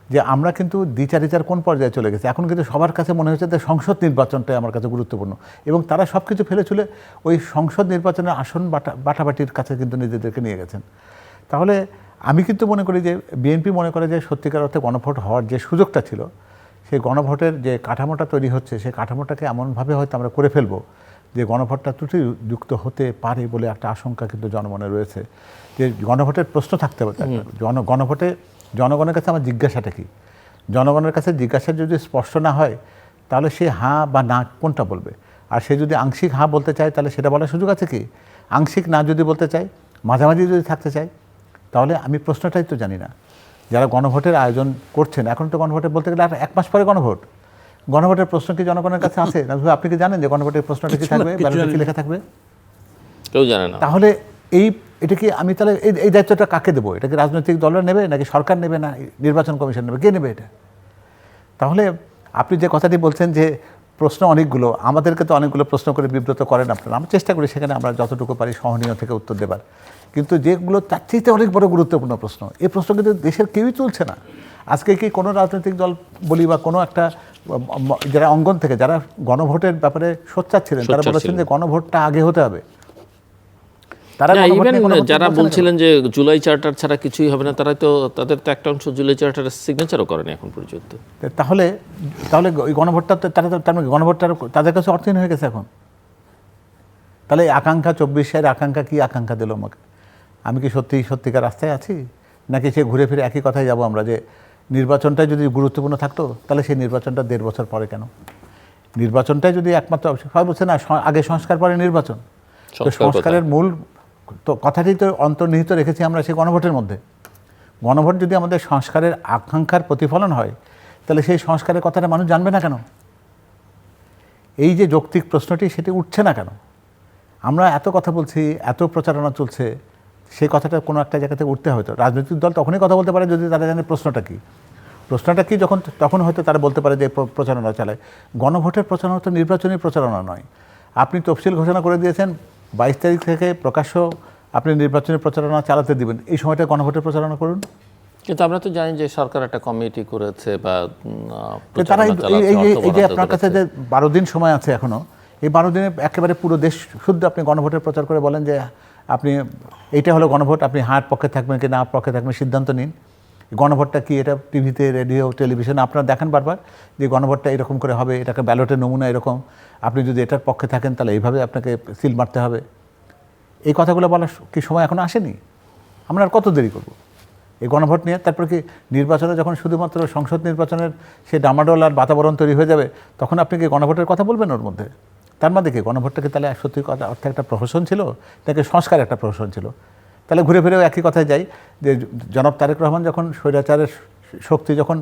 যে আমরা কিন্তু দ্বিচারিচার কোন পর্যায়ে চলে গেছে। এখন কিন্তু সবার কাছে মনে হচ্ছে যে সংসদ নির্বাচনটাই আমার কাছে গুরুত্বপূর্ণ, এবং তারা সব কিছু ফেলে চলে ওই সংসদ নির্বাচনের আসন বাটাবাটির কাছে কিন্তু নিজেদেরকে নিয়ে গেছেন। তাহলে আমি কিন্তু মনে করি যে বিএনপি মনে করে যে সত্যিকার অর্থে গণভোট হওয়ার যে সুযোগটা ছিল, সেই গণভোটের যে কাঠামোটা তৈরি হচ্ছে, সেই কাঠামোটাকে এমনভাবে হয়তো আমরা করে ফেলবো যে গণভোটটা ত্রুটিযুক্ত হতে পারে বলে একটা আশঙ্কা কিন্তু জনমনে রয়েছে। যে গণভোটের প্রশ্ন থাকতে হবে, গণভোটে জনগণের কাছে আমার জিজ্ঞাসাটা কি, জনগণের কাছে জিজ্ঞাসা যদি স্পষ্ট না হয় তাহলে সে হ্যাঁ বা না কোনটা বলবে। আর সে যদি আংশিক হ্যাঁ বলতে চায় তাহলে সেটা বলার সুযোগ আছে কি? আংশিক না যদি বলতে চায়, মাঝামাঝি যদি থাকতে চায়, তাহলে আমি প্রশ্নটাই তো জানি না। যারা গণভোটের আয়োজন করছেন, এখন তো গণভোটে বলতে গেলে আর 1 মাস পরে গণভোট, গণভোটের প্রশ্ন কি জনগণের কাছে আছে? আপনি কি জানেন যে গণভোটের প্রশ্নটা কি থাকবে, ব্যালটে কি লেখা থাকবে? কেউ জানে না। তাহলে এটা কি আমি তাহলে এই দায়িত্বটা কাকে দেবো? এটা কি রাজনৈতিক দলরা নেবে, নাকি সরকার নেবে, না নির্বাচন কমিশন নেবে? কে নেবে এটা? তাহলে আপনি যে কথাটি বলছেন যে প্রশ্ন অনেকগুলো, আমাদেরকে তো অনেকগুলো প্রশ্ন করে বিব্রত করেন আপনারা। আমরা চেষ্টা করি সেখানে আমরা যতটুকু পারি সহনীয় থেকে উত্তর দেবার, কিন্তু যেগুলো তার চাইতে অনেক বড় গুরুত্বপূর্ণ প্রশ্ন, এই প্রশ্ন কিন্তু দেশের কেউই তুলছে না। আজকে কি কোনো রাজনৈতিক দল বলি বা কোনো একটা যারা অঙ্গন থেকে, যারা গণভোটের ব্যাপারে সোচ্চার ছিলেন, তারা বলেছেন যে গণভোটটা আগে হতে হবে। তারা যারা বলছিলেন যে জুলাই চার্টার ছাড়া কিছুই হবে না, তাদের তো একটা অংশ জুলাই চার্টারের সিগনেচারও করেনি এখন পর্যন্ত। তাহলে ওই গণভোটটা তার মানে গণভোটটা তাদের কাছে অর্থহীন হয়ে গেছে এখন। তাহলে আকাঙ্ক্ষা 24-এর আকাঙ্ক্ষা কি আকাঙ্ক্ষা দিল আমাকে? আমি কি সত্যিকার রাস্তায় আছি, নাকি সে ঘুরে ফিরে একই কথায় যাব আমরা, যে নির্বাচনটাই যদি গুরুত্বপূর্ণ থাকতো তাহলে সেই নির্বাচনটা 1.5 বছর পরে কেন? নির্বাচনটাই যদি একমাত্র, সবাই বলছে না আগে সংস্কার পরে নির্বাচন, তো সংস্কারের মূল তো কথাটি তো অন্তর্নিহিত রেখেছি আমরা সেই গণভোটের মধ্যে। গণভোট যদি আমাদের সংস্কারের আকাঙ্ক্ষার প্রতিফলন হয়, তাহলে সেই সংস্কারের কথাটা মানুষ জানবে না কেন? এই যে যৌক্তিক প্রশ্নটি, সেটি উঠছে না কেন? আমরা এত কথা বলছি, এত প্রচারণা চলছে, সেই কথাটা কোনো একটা জায়গাতে উঠতে হয়তো। রাজনৈতিক দল তখনই কথা বলতে পারে যদি তারা জানে প্রশ্নটা কী, তখন হয়তো তারা বলতে পারে যে প্রচারণা চালায়। গণভোটের প্রচারণা তো নির্বাচনী প্রচারণা নয়। আপনি তফসিল ঘোষণা করে দিয়েছেন, 22 তারিখ থেকে প্রকাশ্য আপনি নির্বাচনী প্রচারণা চালাতে দিবেন, এই সময়টা গণভোটের প্রচারণা করুন। কিন্তু আমরা তো জানি যে সরকার একটা কমিটি করেছে বা তারা এই যে আপনার কাছে যে 12 দিন সময় আছে এখনো, এই 12 দিনে একেবারে পুরো দেশ শুদ্ধ আপনি গণভোটের প্রচার করে বলেন যে আপনি এইটা হলো গণভোট, আপনি হার পক্ষে থাকবেন কি না পক্ষে থাকবেন সিদ্ধান্ত নিন। গণভোটটা কি, এটা টিভিতে, রেডিও, টেলিভিশনে আপনারা দেখেন বারবার যে গণভোটটা এরকম করে হবে, এটাকে ব্যালটের নমুনা এরকম, আপনি যদি এটার পক্ষে থাকেন তাহলে এইভাবে আপনাকে সিল মারতে হবে। এই কথাগুলো বলার কি সময় এখনো আসেনি? আমরা আর কত দেরি করব এই গণভোট নিয়ে? তারপর কি নির্বাচনে যখন শুধুমাত্র সংসদ নির্বাচনের সে ডামাডোল আর বাতাবরণ তৈরি হয়ে যাবে, তখন আপনি কি গণভোটের কথা বলবেন ওর মধ্যে? তার মধ্যে কি গণভোটটাকে তাহলে সত্যি কথা অর্থে একটা প্রহসন ছিল, তাকে সংস্কার একটা প্রহসন ছিল? তাহলে ঘুরে ফিরেও একই কথায় যাই যে জনাব তারেক রহমান যখন স্বৈরাচারের শক্তি যখন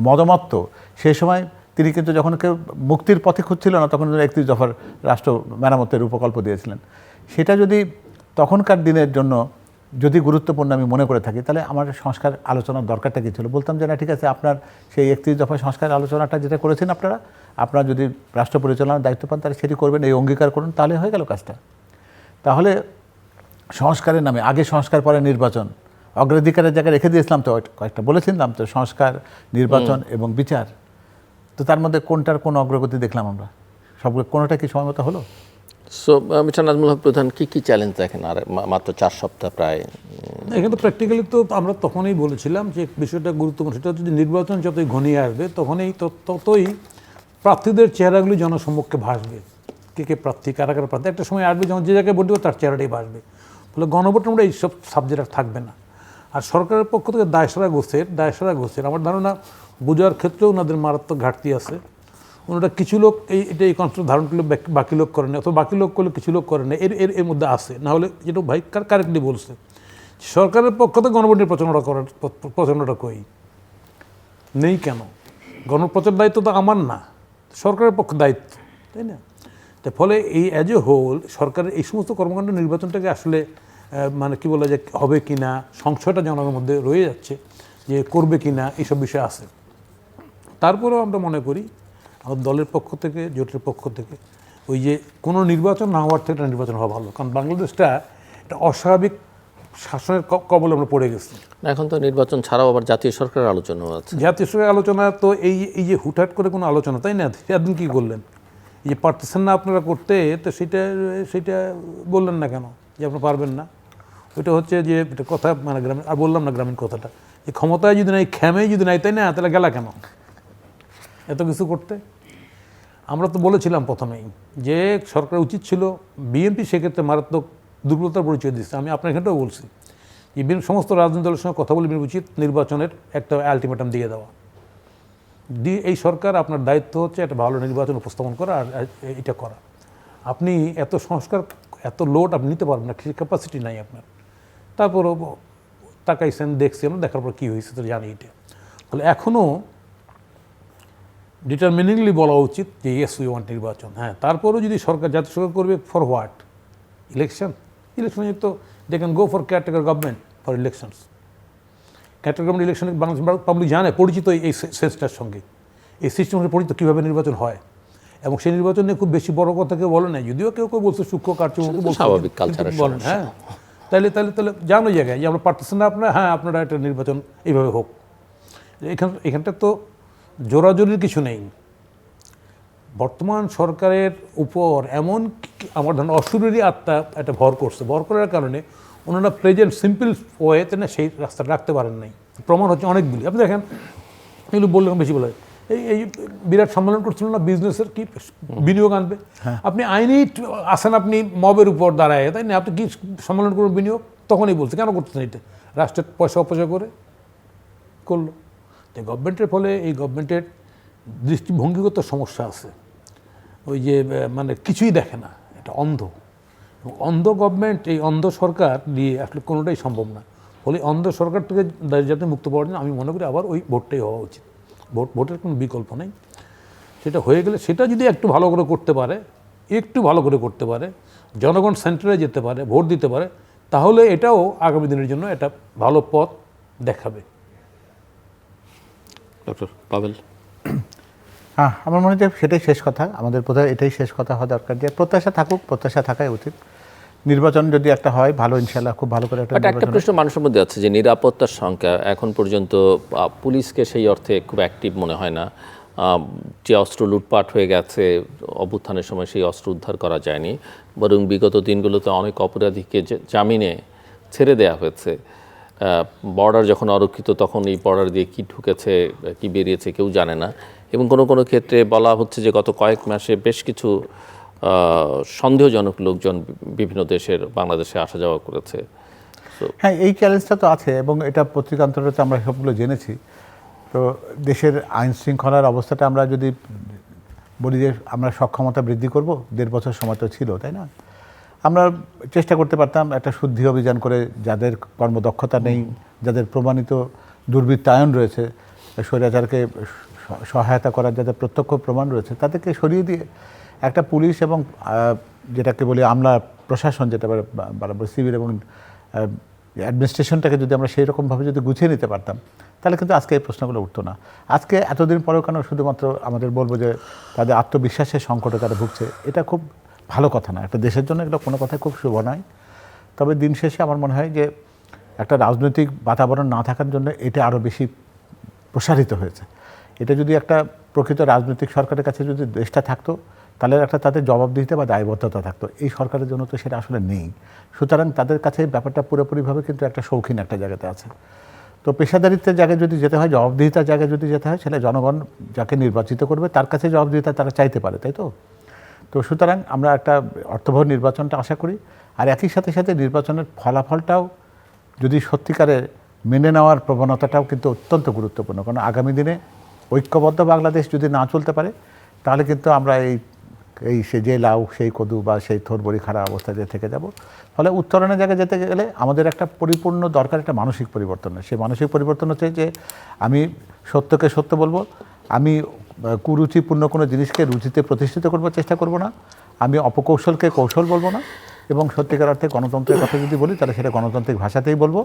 মদমত্ত, সেই সময় তিনি কিন্তু যখন কেউ মুক্তির পথে খুঁজছিল না, তখন 31 দফার রাষ্ট্র মেরামতের উপকল্প দিয়েছিলেন। সেটা যদি তখনকার দিনের জন্য যদি গুরুত্বপূর্ণ আমি মনে করে থাকি, তাহলে আমার সংস্কার আলোচনার দরকারটা কী ছিল? বলতাম যে না, ঠিক আছে, আপনার সেই 31 দফা সংস্কার আলোচনাটা যেটা করেছেন আপনারা যদি রাষ্ট্র পরিচালনার দায়িত্ব পান তাহলে সেটি করবেন, এই অঙ্গীকার করুন, তাহলে হয়ে গেল কাজটা। তাহলে সংস্কারের নামে আগে সংস্কার পরে নির্বাচন, অগ্রাধিকারের জায়গায় রেখে দিয়েছিলাম তো, কয়েকটা বলেছিলাম তো, সংস্কার, নির্বাচন এবং বিচার। তো তার মধ্যে কোনটার কোন অগ্রগতি দেখলাম আমরা? সবগুলো কোনোটা কি সময় মতো হলো? সো মিস্টার নাজমুল হক প্রধান, কী চ্যালেঞ্জ দেখেন আর মাত্র 4 সপ্তাহ প্রায়? এখানে প্র্যাকটিক্যালি তো আমরা তখনই বলেছিলাম যে বিষয়টা গুরুত্বপূর্ণ, সেটা হচ্ছে যে নির্বাচন যতই ঘনিয়ে আসবে ততই প্রার্থীদের চেহারাগুলি জনসম্মুখে ভাসবে। কে প্রার্থী, কারা প্রার্থী, একটা সময় আসবে যখন যে জায়গায় ভোট দেবে তার চেহারাটাই ভাসবে। ফলে গণভোট আমরা এইসব সাবজেক্ট থাকবে না। আর সরকারের পক্ষ থেকে দায়সারা গোছের আমার ধারণা বোঝার ক্ষেত্রেও ওনাদের মারাত্মক ঘাটতি আছে। ওনারা কিছু লোক এই কনসেপ্ট ধারণ করলে বাকি লোক করে না, অথবা বাকি লোক করলে কিছু লোক করে না, এর মধ্যে আছে। না হলে যেটা ভাই কারেক্টলি বলছে, সরকারের পক্ষ থেকে গণভোটের প্রচারণাটা কই নেই কেন? গণপ্রচার দায়িত্ব তো আমার না, সরকারের পক্ষে দায়িত্ব, তাই না? তো ফলে এই অ্যাজ এ হোল সরকারের এই সমস্ত কর্মকাণ্ড নির্বাচনটাকে আসলে মানে কি বলা যায়, হবে কি না, সংশয়টা জনগণের মধ্যে রয়ে যাচ্ছে যে করবে কি না, এইসব বিষয় আছে। তারপরেও আমরা মনে করি আমাদের দলের পক্ষ থেকে, জোটের পক্ষ থেকে, ওই যে কোনো নির্বাচন না হওয়ার থেকে নির্বাচন হওয়া ভালো। কারণ বাংলাদেশটা একটা অস্বাভাবিক শাসনের কবলে আমরা পড়ে গেছি। এখন তো নির্বাচন ছাড়াও আবার জাতীয় সরকারের আলোচনা আছে। জাতীয় সরকারের আলোচনা তো এই যে হুটহাট করে কোনো আলোচনা, তাই না? সেদিন কী করলেন, এই যে পারতেছেন না আপনারা করতে, তো সেটা বললেন না কেন যে আপনারা পারবেন না? ওইটা হচ্ছে যে একটা কথা, মানে গ্রামীণ, আর বললাম না গ্রামীণ কথাটা, যে ক্ষমতায় যদি নাই, খেমেই যদি নাই, তাই না, তাহলে গেলা কেন এত কিছু করতে? আমরা তো বলেছিলাম প্রথমেই যে সরকার উচিত ছিল, বিএনপি সেক্ষেত্রে মারাত্মক দুর্বলতার পরিচয় দিচ্ছে। আমি আপনার এখানটাও বলছি যে সমস্ত রাজনৈতিক দলের সঙ্গে কথা বলে বিএনপি উচিত নির্বাচনের একটা আলটিমেটাম দিয়ে দেওয়া, এই সরকার, আপনার দায়িত্ব হচ্ছে একটা ভালো নির্বাচন উপস্থাপন করা আর এটা করা। আপনি এত সংস্কার, এত লোড আপনি নিতে পারবেন না, সেই ক্যাপাসিটি নাই আপনার। তারপরও তাকাইছেন, দেখছেন, দেখার পর কী হয়েছে তো জানি এটা। ফলে এখনও ডিটারমিনিংলি বলা উচিত যে ইয়েস উই ওয়ান্ট নির্বাচন। হ্যাঁ, তারপরেও যদি সরকার, জাতীয় সরকার করবে ফর হোয়াট? ইলেকশন তো they can go for caretaker government for elections. Caretaker government ইলেকশনে বাংলাদেশ পাবলিক জানে, পরিচিত এই সেন্সটার সঙ্গে, এই সিস্টেমের পরিচিত কীভাবে নির্বাচন হয়। এবং সেই নির্বাচন নিয়ে খুব বেশি বড় কথা কেউ বলে নাই, যদিও কেউ কেউ বলছে সূক্ষ্ম কার্যক্রম স্বাভাবিক কালচারের বলেন। হ্যাঁ, তাহলে জানো জায়গায় যে আমরা পারতেছেন না আপনারা, হ্যাঁ আপনারা একটা নির্বাচন এইভাবে হোক। এখানটা তো জোরাজোরির কিছু নেই। বর্তমান সরকারের উপর এমন আমার ধারণা অসুরেরই আত্মা একটা ভর করছে, ভর করার কারণে ওনারা প্রেজেন্ট সিম্পল ওয়েতে না সেই রাস্তাটা রাখতে পারেন নাই। প্রমাণ হচ্ছে অনেকগুলি। আপনি দেখেন, এগুলো বললাম বেশি বলে, এই বিরাট সম্মেলন করছিল না বিজনেসের, কি বিনিয়োগ আনবে। আপনি আইনি আসেন, আপনি মবের উপর দাঁড়ায়, তাই না? আপনি কি সম্মেলন করবেন বিনিয়োগ? তখনই বলছে কেন করতেছেন এটা? রাষ্ট্রের পয়সা অপচয় করে করলো। তো গভর্নমেন্টের ফলে এই গভর্নমেন্টের দৃষ্টিভঙ্গিগত সমস্যা আছে। ওই যে মানে কিছুই দেখে না, এটা অন্ধ। অন্ধ গভর্নমেন্ট, এই অন্ধ সরকার দিয়ে আসলে কোনোটাই সম্ভব না। ফলে অন্ধ সরকার থেকে যাতে মুক্ত পাওয়ার জন্য আমি মনে করি আবার ওই ভোটটাই হওয়া উচিত। ভোটের কোনো বিকল্প নেই। সেটা হয়ে গেলে, সেটা যদি একটু ভালো করে করতে পারে, জনগণ সেন্টারে যেতে পারে, ভোট দিতে পারে, তাহলে এটাও আগামী দিনের জন্য একটা ভালো পথ দেখাবে। ডক্টর পাভেল। হ্যাঁ, আমার মনে হয় সেটাই শেষ কথা। আমাদের বোধহয় এটাই শেষ কথা হওয়া দরকার, যে প্রত্যাশা থাকুক, প্রত্যাশা থাকাই উচিত। নির্বাচন যদি একটা হয় ভালো, ইনশাল্লাহ খুব ভালো করে একটা প্রশ্ন মানুষের মধ্যে আছে যে নিরাপত্তার সংখ্যা এখন পর্যন্ত পুলিশকে সেই অর্থে খুব অ্যাক্টিভ মনে হয় না। যে অস্ত্র লুটপাট হয়ে গেছে অভ্যুত্থানের সময়, সেই অস্ত্র উদ্ধার করা যায়নি, বরং বিগত দিনগুলোতে অনেক অপরাধীকে জামিনে ছেড়ে দেয়া হয়েছে। বর্ডার যখন অরক্ষিত, তখন এই বর্ডার দিয়ে কি ঢুকেছে কি বেরিয়েছে কেউ জানে না। এবং কোনো কোনো ক্ষেত্রে বলা হচ্ছে যে গত কয়েক মাসে বেশ কিছু সন্দেহজনক লোকজন বিভিন্ন দেশের বাংলাদেশে আসা যাওয়া করেছে। হ্যাঁ, এই চ্যালেঞ্জটা তো আছে এবং এটা পত্রিকান্তরে আমরা সবগুলো জেনেছি। তো দেশের আইন শৃঙ্খলার অবস্থাটা আমরা যদি বলি যে আমরা সক্ষমতা বৃদ্ধি করব, 1.5 বছর সময় তো ছিল, তাই না? আমরা চেষ্টা করতে পারতাম একটা শুদ্ধি অভিযান করে, যাদের কর্মদক্ষতা নেই, যাদের প্রমাণিত দুর্বৃত্তায়ন রয়েছে, স্বৈরাচারকে সহায়তা করার যাদের প্রত্যক্ষ প্রমাণ রয়েছে, তাদেরকে সরিয়ে দিয়ে একটা পুলিশ এবং যেটাকে বলি আমলা প্রশাসন, যেটা বরাবর সিভিল এবং অ্যাডমিনিস্ট্রেশনটাকে যদি আমরা সেই রকমভাবে যদি গুছিয়ে নিতে পারতাম, তাহলে কিন্তু আজকে এই প্রশ্নগুলো উঠতো না। আজকে এতদিন পরেও কেন শুধুমাত্র আমাদের বলবো যে তাদের আত্মবিশ্বাসের সংকটে তারা ভুগছে, এটা খুব ভালো কথা না। একটা দেশের জন্য এগুলো কোনো কথাই খুব শুভ নয়। তবে দিন শেষে আমার মনে হয় যে একটা রাজনৈতিক বাতাবরণ না থাকার জন্য এটা আরও বেশি প্রসারিত হয়েছে। এটা যদি একটা প্রকৃত রাজনৈতিক সরকারের কাছে যদি দেশটা থাকতো, তাহলে একটা তাদের জবাবদিহিতা বা দায়বদ্ধতা থাকতো। এই সরকারের জন্য তো সেটা আসলে নেই। সুতরাং তাদের কাছে ব্যাপারটা পুরোপুরিভাবে কিন্তু একটা শৌখিন একটা জায়গাতে আছে। তো পেশাদারিত্বের জায়গায় যদি যেতে হয়, জবাবদিহিতার জায়গায় যদি যেতে হয়, সেটা জনগণ যাকে নির্বাচিত করবে তার কাছে জবাবদিহিতা তারা চাইতে পারে, তাই তো? তো সুতরাং আমরা একটা অর্থবহ নির্বাচনটা আশা করি। আর একই সাথে সাথে নির্বাচনের ফলাফলটাও যদি সত্যিকারের মেনে নেওয়ার প্রবণতাটাও কিন্তু অত্যন্ত গুরুত্বপূর্ণ। কারণ আগামী দিনে ঐক্যবদ্ধ বাংলাদেশ যদি না চলতে পারে, তাহলে কিন্তু আমরা এই সে যে লাউ সেই কদু বা সেই থোরবড়ি খাড়া অবস্থায় থেকে যাব। ফলে উত্তরণের জায়গায় যেতে গেলে আমাদের একটা পরিপূর্ণ দরকার একটা মানসিক পরিবর্তন। সেই মানসিক পরিবর্তন হচ্ছে যে আমি সত্যকে সত্য বলবো, আমি কুরুচিপূর্ণ কোনো জিনিসকে রুচিতে প্রতিষ্ঠিত করবার চেষ্টা করব না, আমি অপকৌশলকে কৌশল বলবো না, এবং সত্যিকার অর্থে গণতন্ত্রের কথা যদি বলি তাহলে সেটা গণতান্ত্রিক ভাষাতেই বলবো।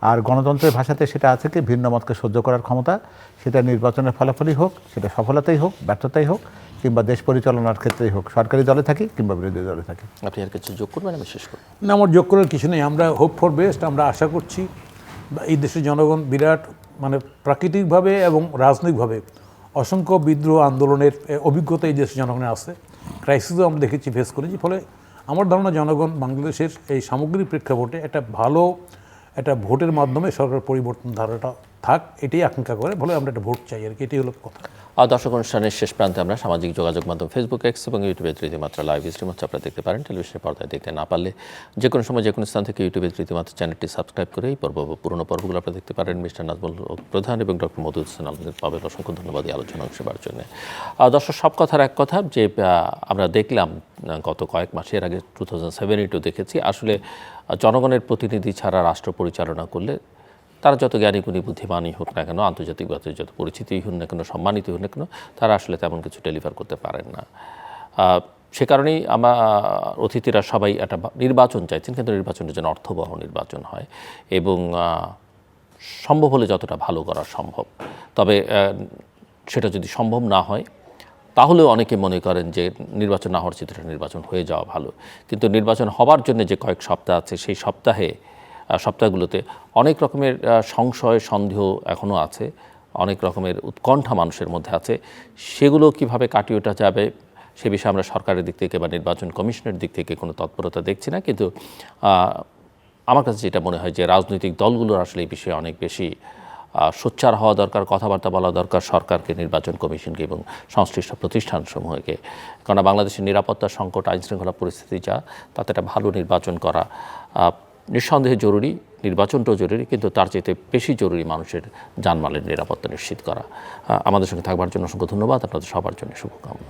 আর গণতন্ত্রের ভাষাতে সেটা আছে কি ভিন্ন মতকে সহ্য করার ক্ষমতা, সেটা নির্বাচনের ফলাফলই হোক, সেটা সফলতাই হোক, ব্যর্থতাই হোক, কিংবা দেশ পরিচালনার ক্ষেত্রেই হোক, সরকারি দলে থাকি কিংবা বিরোধী দলে থাকি। আপনি আর কিছু যোগ করবেন? আমি শেষ করব না, আমার যোগ করার কিছু নেই। আমরা হোপ ফর বেস্ট। আমরা আশা করছি এই দেশের জনগণ বিরাট মানে প্রাকৃতিকভাবে এবং রাজনৈতিকভাবে অসংখ্য বিদ্রোহ আন্দোলনের অভিজ্ঞতা এই দেশের জনগণের আছে। ক্রাইসিসও আমরা দেখেছি, ফেস করেছি। ফলে আমার ধারণা জনগণ বাংলাদেশের এই সামগ্রিক প্রেক্ষাপটে একটা ভালো একটা ভোটের মাধ্যমে সরকার পরিবর্তন ধারাটা থাক, এটাই আকাঙ্ক্ষা করে বলে আমরা একটা ভোট চাই আর কি, এটাই হলো কথা। আর দর্শক অনুষ্ঠানের শেষ প্রান্তে আমরা সামাজিক যোগাযোগ মাধ্যম ফেসবুক, এক্স এবং ইউটিউবে তৃতীয়মাত্রা লাইভ স্ট্রিম হচ্ছে আপনারা দেখতে পারেন। টেলিভিশনের পর্দায় দেখতে না পারলে যে কোনো সময় যে কোনো স্থান থেকে ইউটিউবে তৃতীয়মাত্রা চ্যানেলটি সাবস্ক্রাইব করে এই পুরোনো পর্বগুলো আপনারা দেখতে পারেন। মিস্টার নাজমুল হক প্রধান এবং ডক্টর মধুর হোসেন আলমগীর পাবেন অসংখ্য ধন্যবাদ এই আলোচনা অংশ নেওয়ার জন্য। দর্শক, সব কথার এক কথা যে আমরা দেখলাম গত কয়েক মাসের আগে 2007-8 দেখেছি আসলে জনগণের প্রতিনিধি ছাড়া রাষ্ট্র পরিচালনা করলে তারা যত জ্ঞানী গুণী বুদ্ধিমানই হোক না কেন, আন্তর্জাতিকভাবে যত পরিচিতই হোক না কেন, সম্মানিত হোক না কেন, তারা আসলে তেমন কিছু ডেলিভার করতে পারেন না। সে কারণেই আমার অতিথিরা সবাই একটা নির্বাচন চাইছেন, কিন্তু নির্বাচনটা যেন অর্থবহ নির্বাচন হয় এবং সম্ভব হলে যতটা ভালো করা সম্ভব। তবে সেটা যদি সম্ভব না হয় তাহলেও অনেকে মনে করেন যে নির্বাচন না হওয়ার চিত্রটা নির্বাচন হয়ে যাওয়া ভালো। কিন্তু নির্বাচন হবার জন্য যে কয়েক সপ্তাহ আছে সেই সপ্তাহগুলোতে অনেক রকমের সংশয় সন্দেহ এখনও আছে, অনেক রকমের উৎকণ্ঠা মানুষের মধ্যে আছে। সেগুলো কিভাবে কাটিয়ে ওঠা যাবে সে বিষয়ে আমরা সরকারের দিক থেকে বা নির্বাচন কমিশনের দিক থেকে কোনো তৎপরতা দেখছি না। কিন্তু আমার কাছে যেটা মনে হয় যে রাজনৈতিক দলগুলোর আসলে এই বিষয়ে অনেক বেশি সোচ্চার হওয়া দরকার, কথাবার্তা বলা দরকার সরকারকে, নির্বাচন কমিশনকে এবং সংশ্লিষ্ট প্রতিষ্ঠানসমূহকে। কারণ বাংলাদেশের নিরাপত্তা সংকট, আইনশৃঙ্খলা পরিস্থিতি যা, তাতে একটা ভালো নির্বাচন করা নিঃসন্দেহে জরুরি, নির্বাচনটাও জরুরি, কিন্তু তার চাইতে বেশি জরুরি মানুষের জানমালের নিরাপত্তা নিশ্চিত করা। আমাদের সঙ্গে থাকবার জন্য অসংখ্য ধন্যবাদ, আপনাদের সবার জন্য শুভকামনা।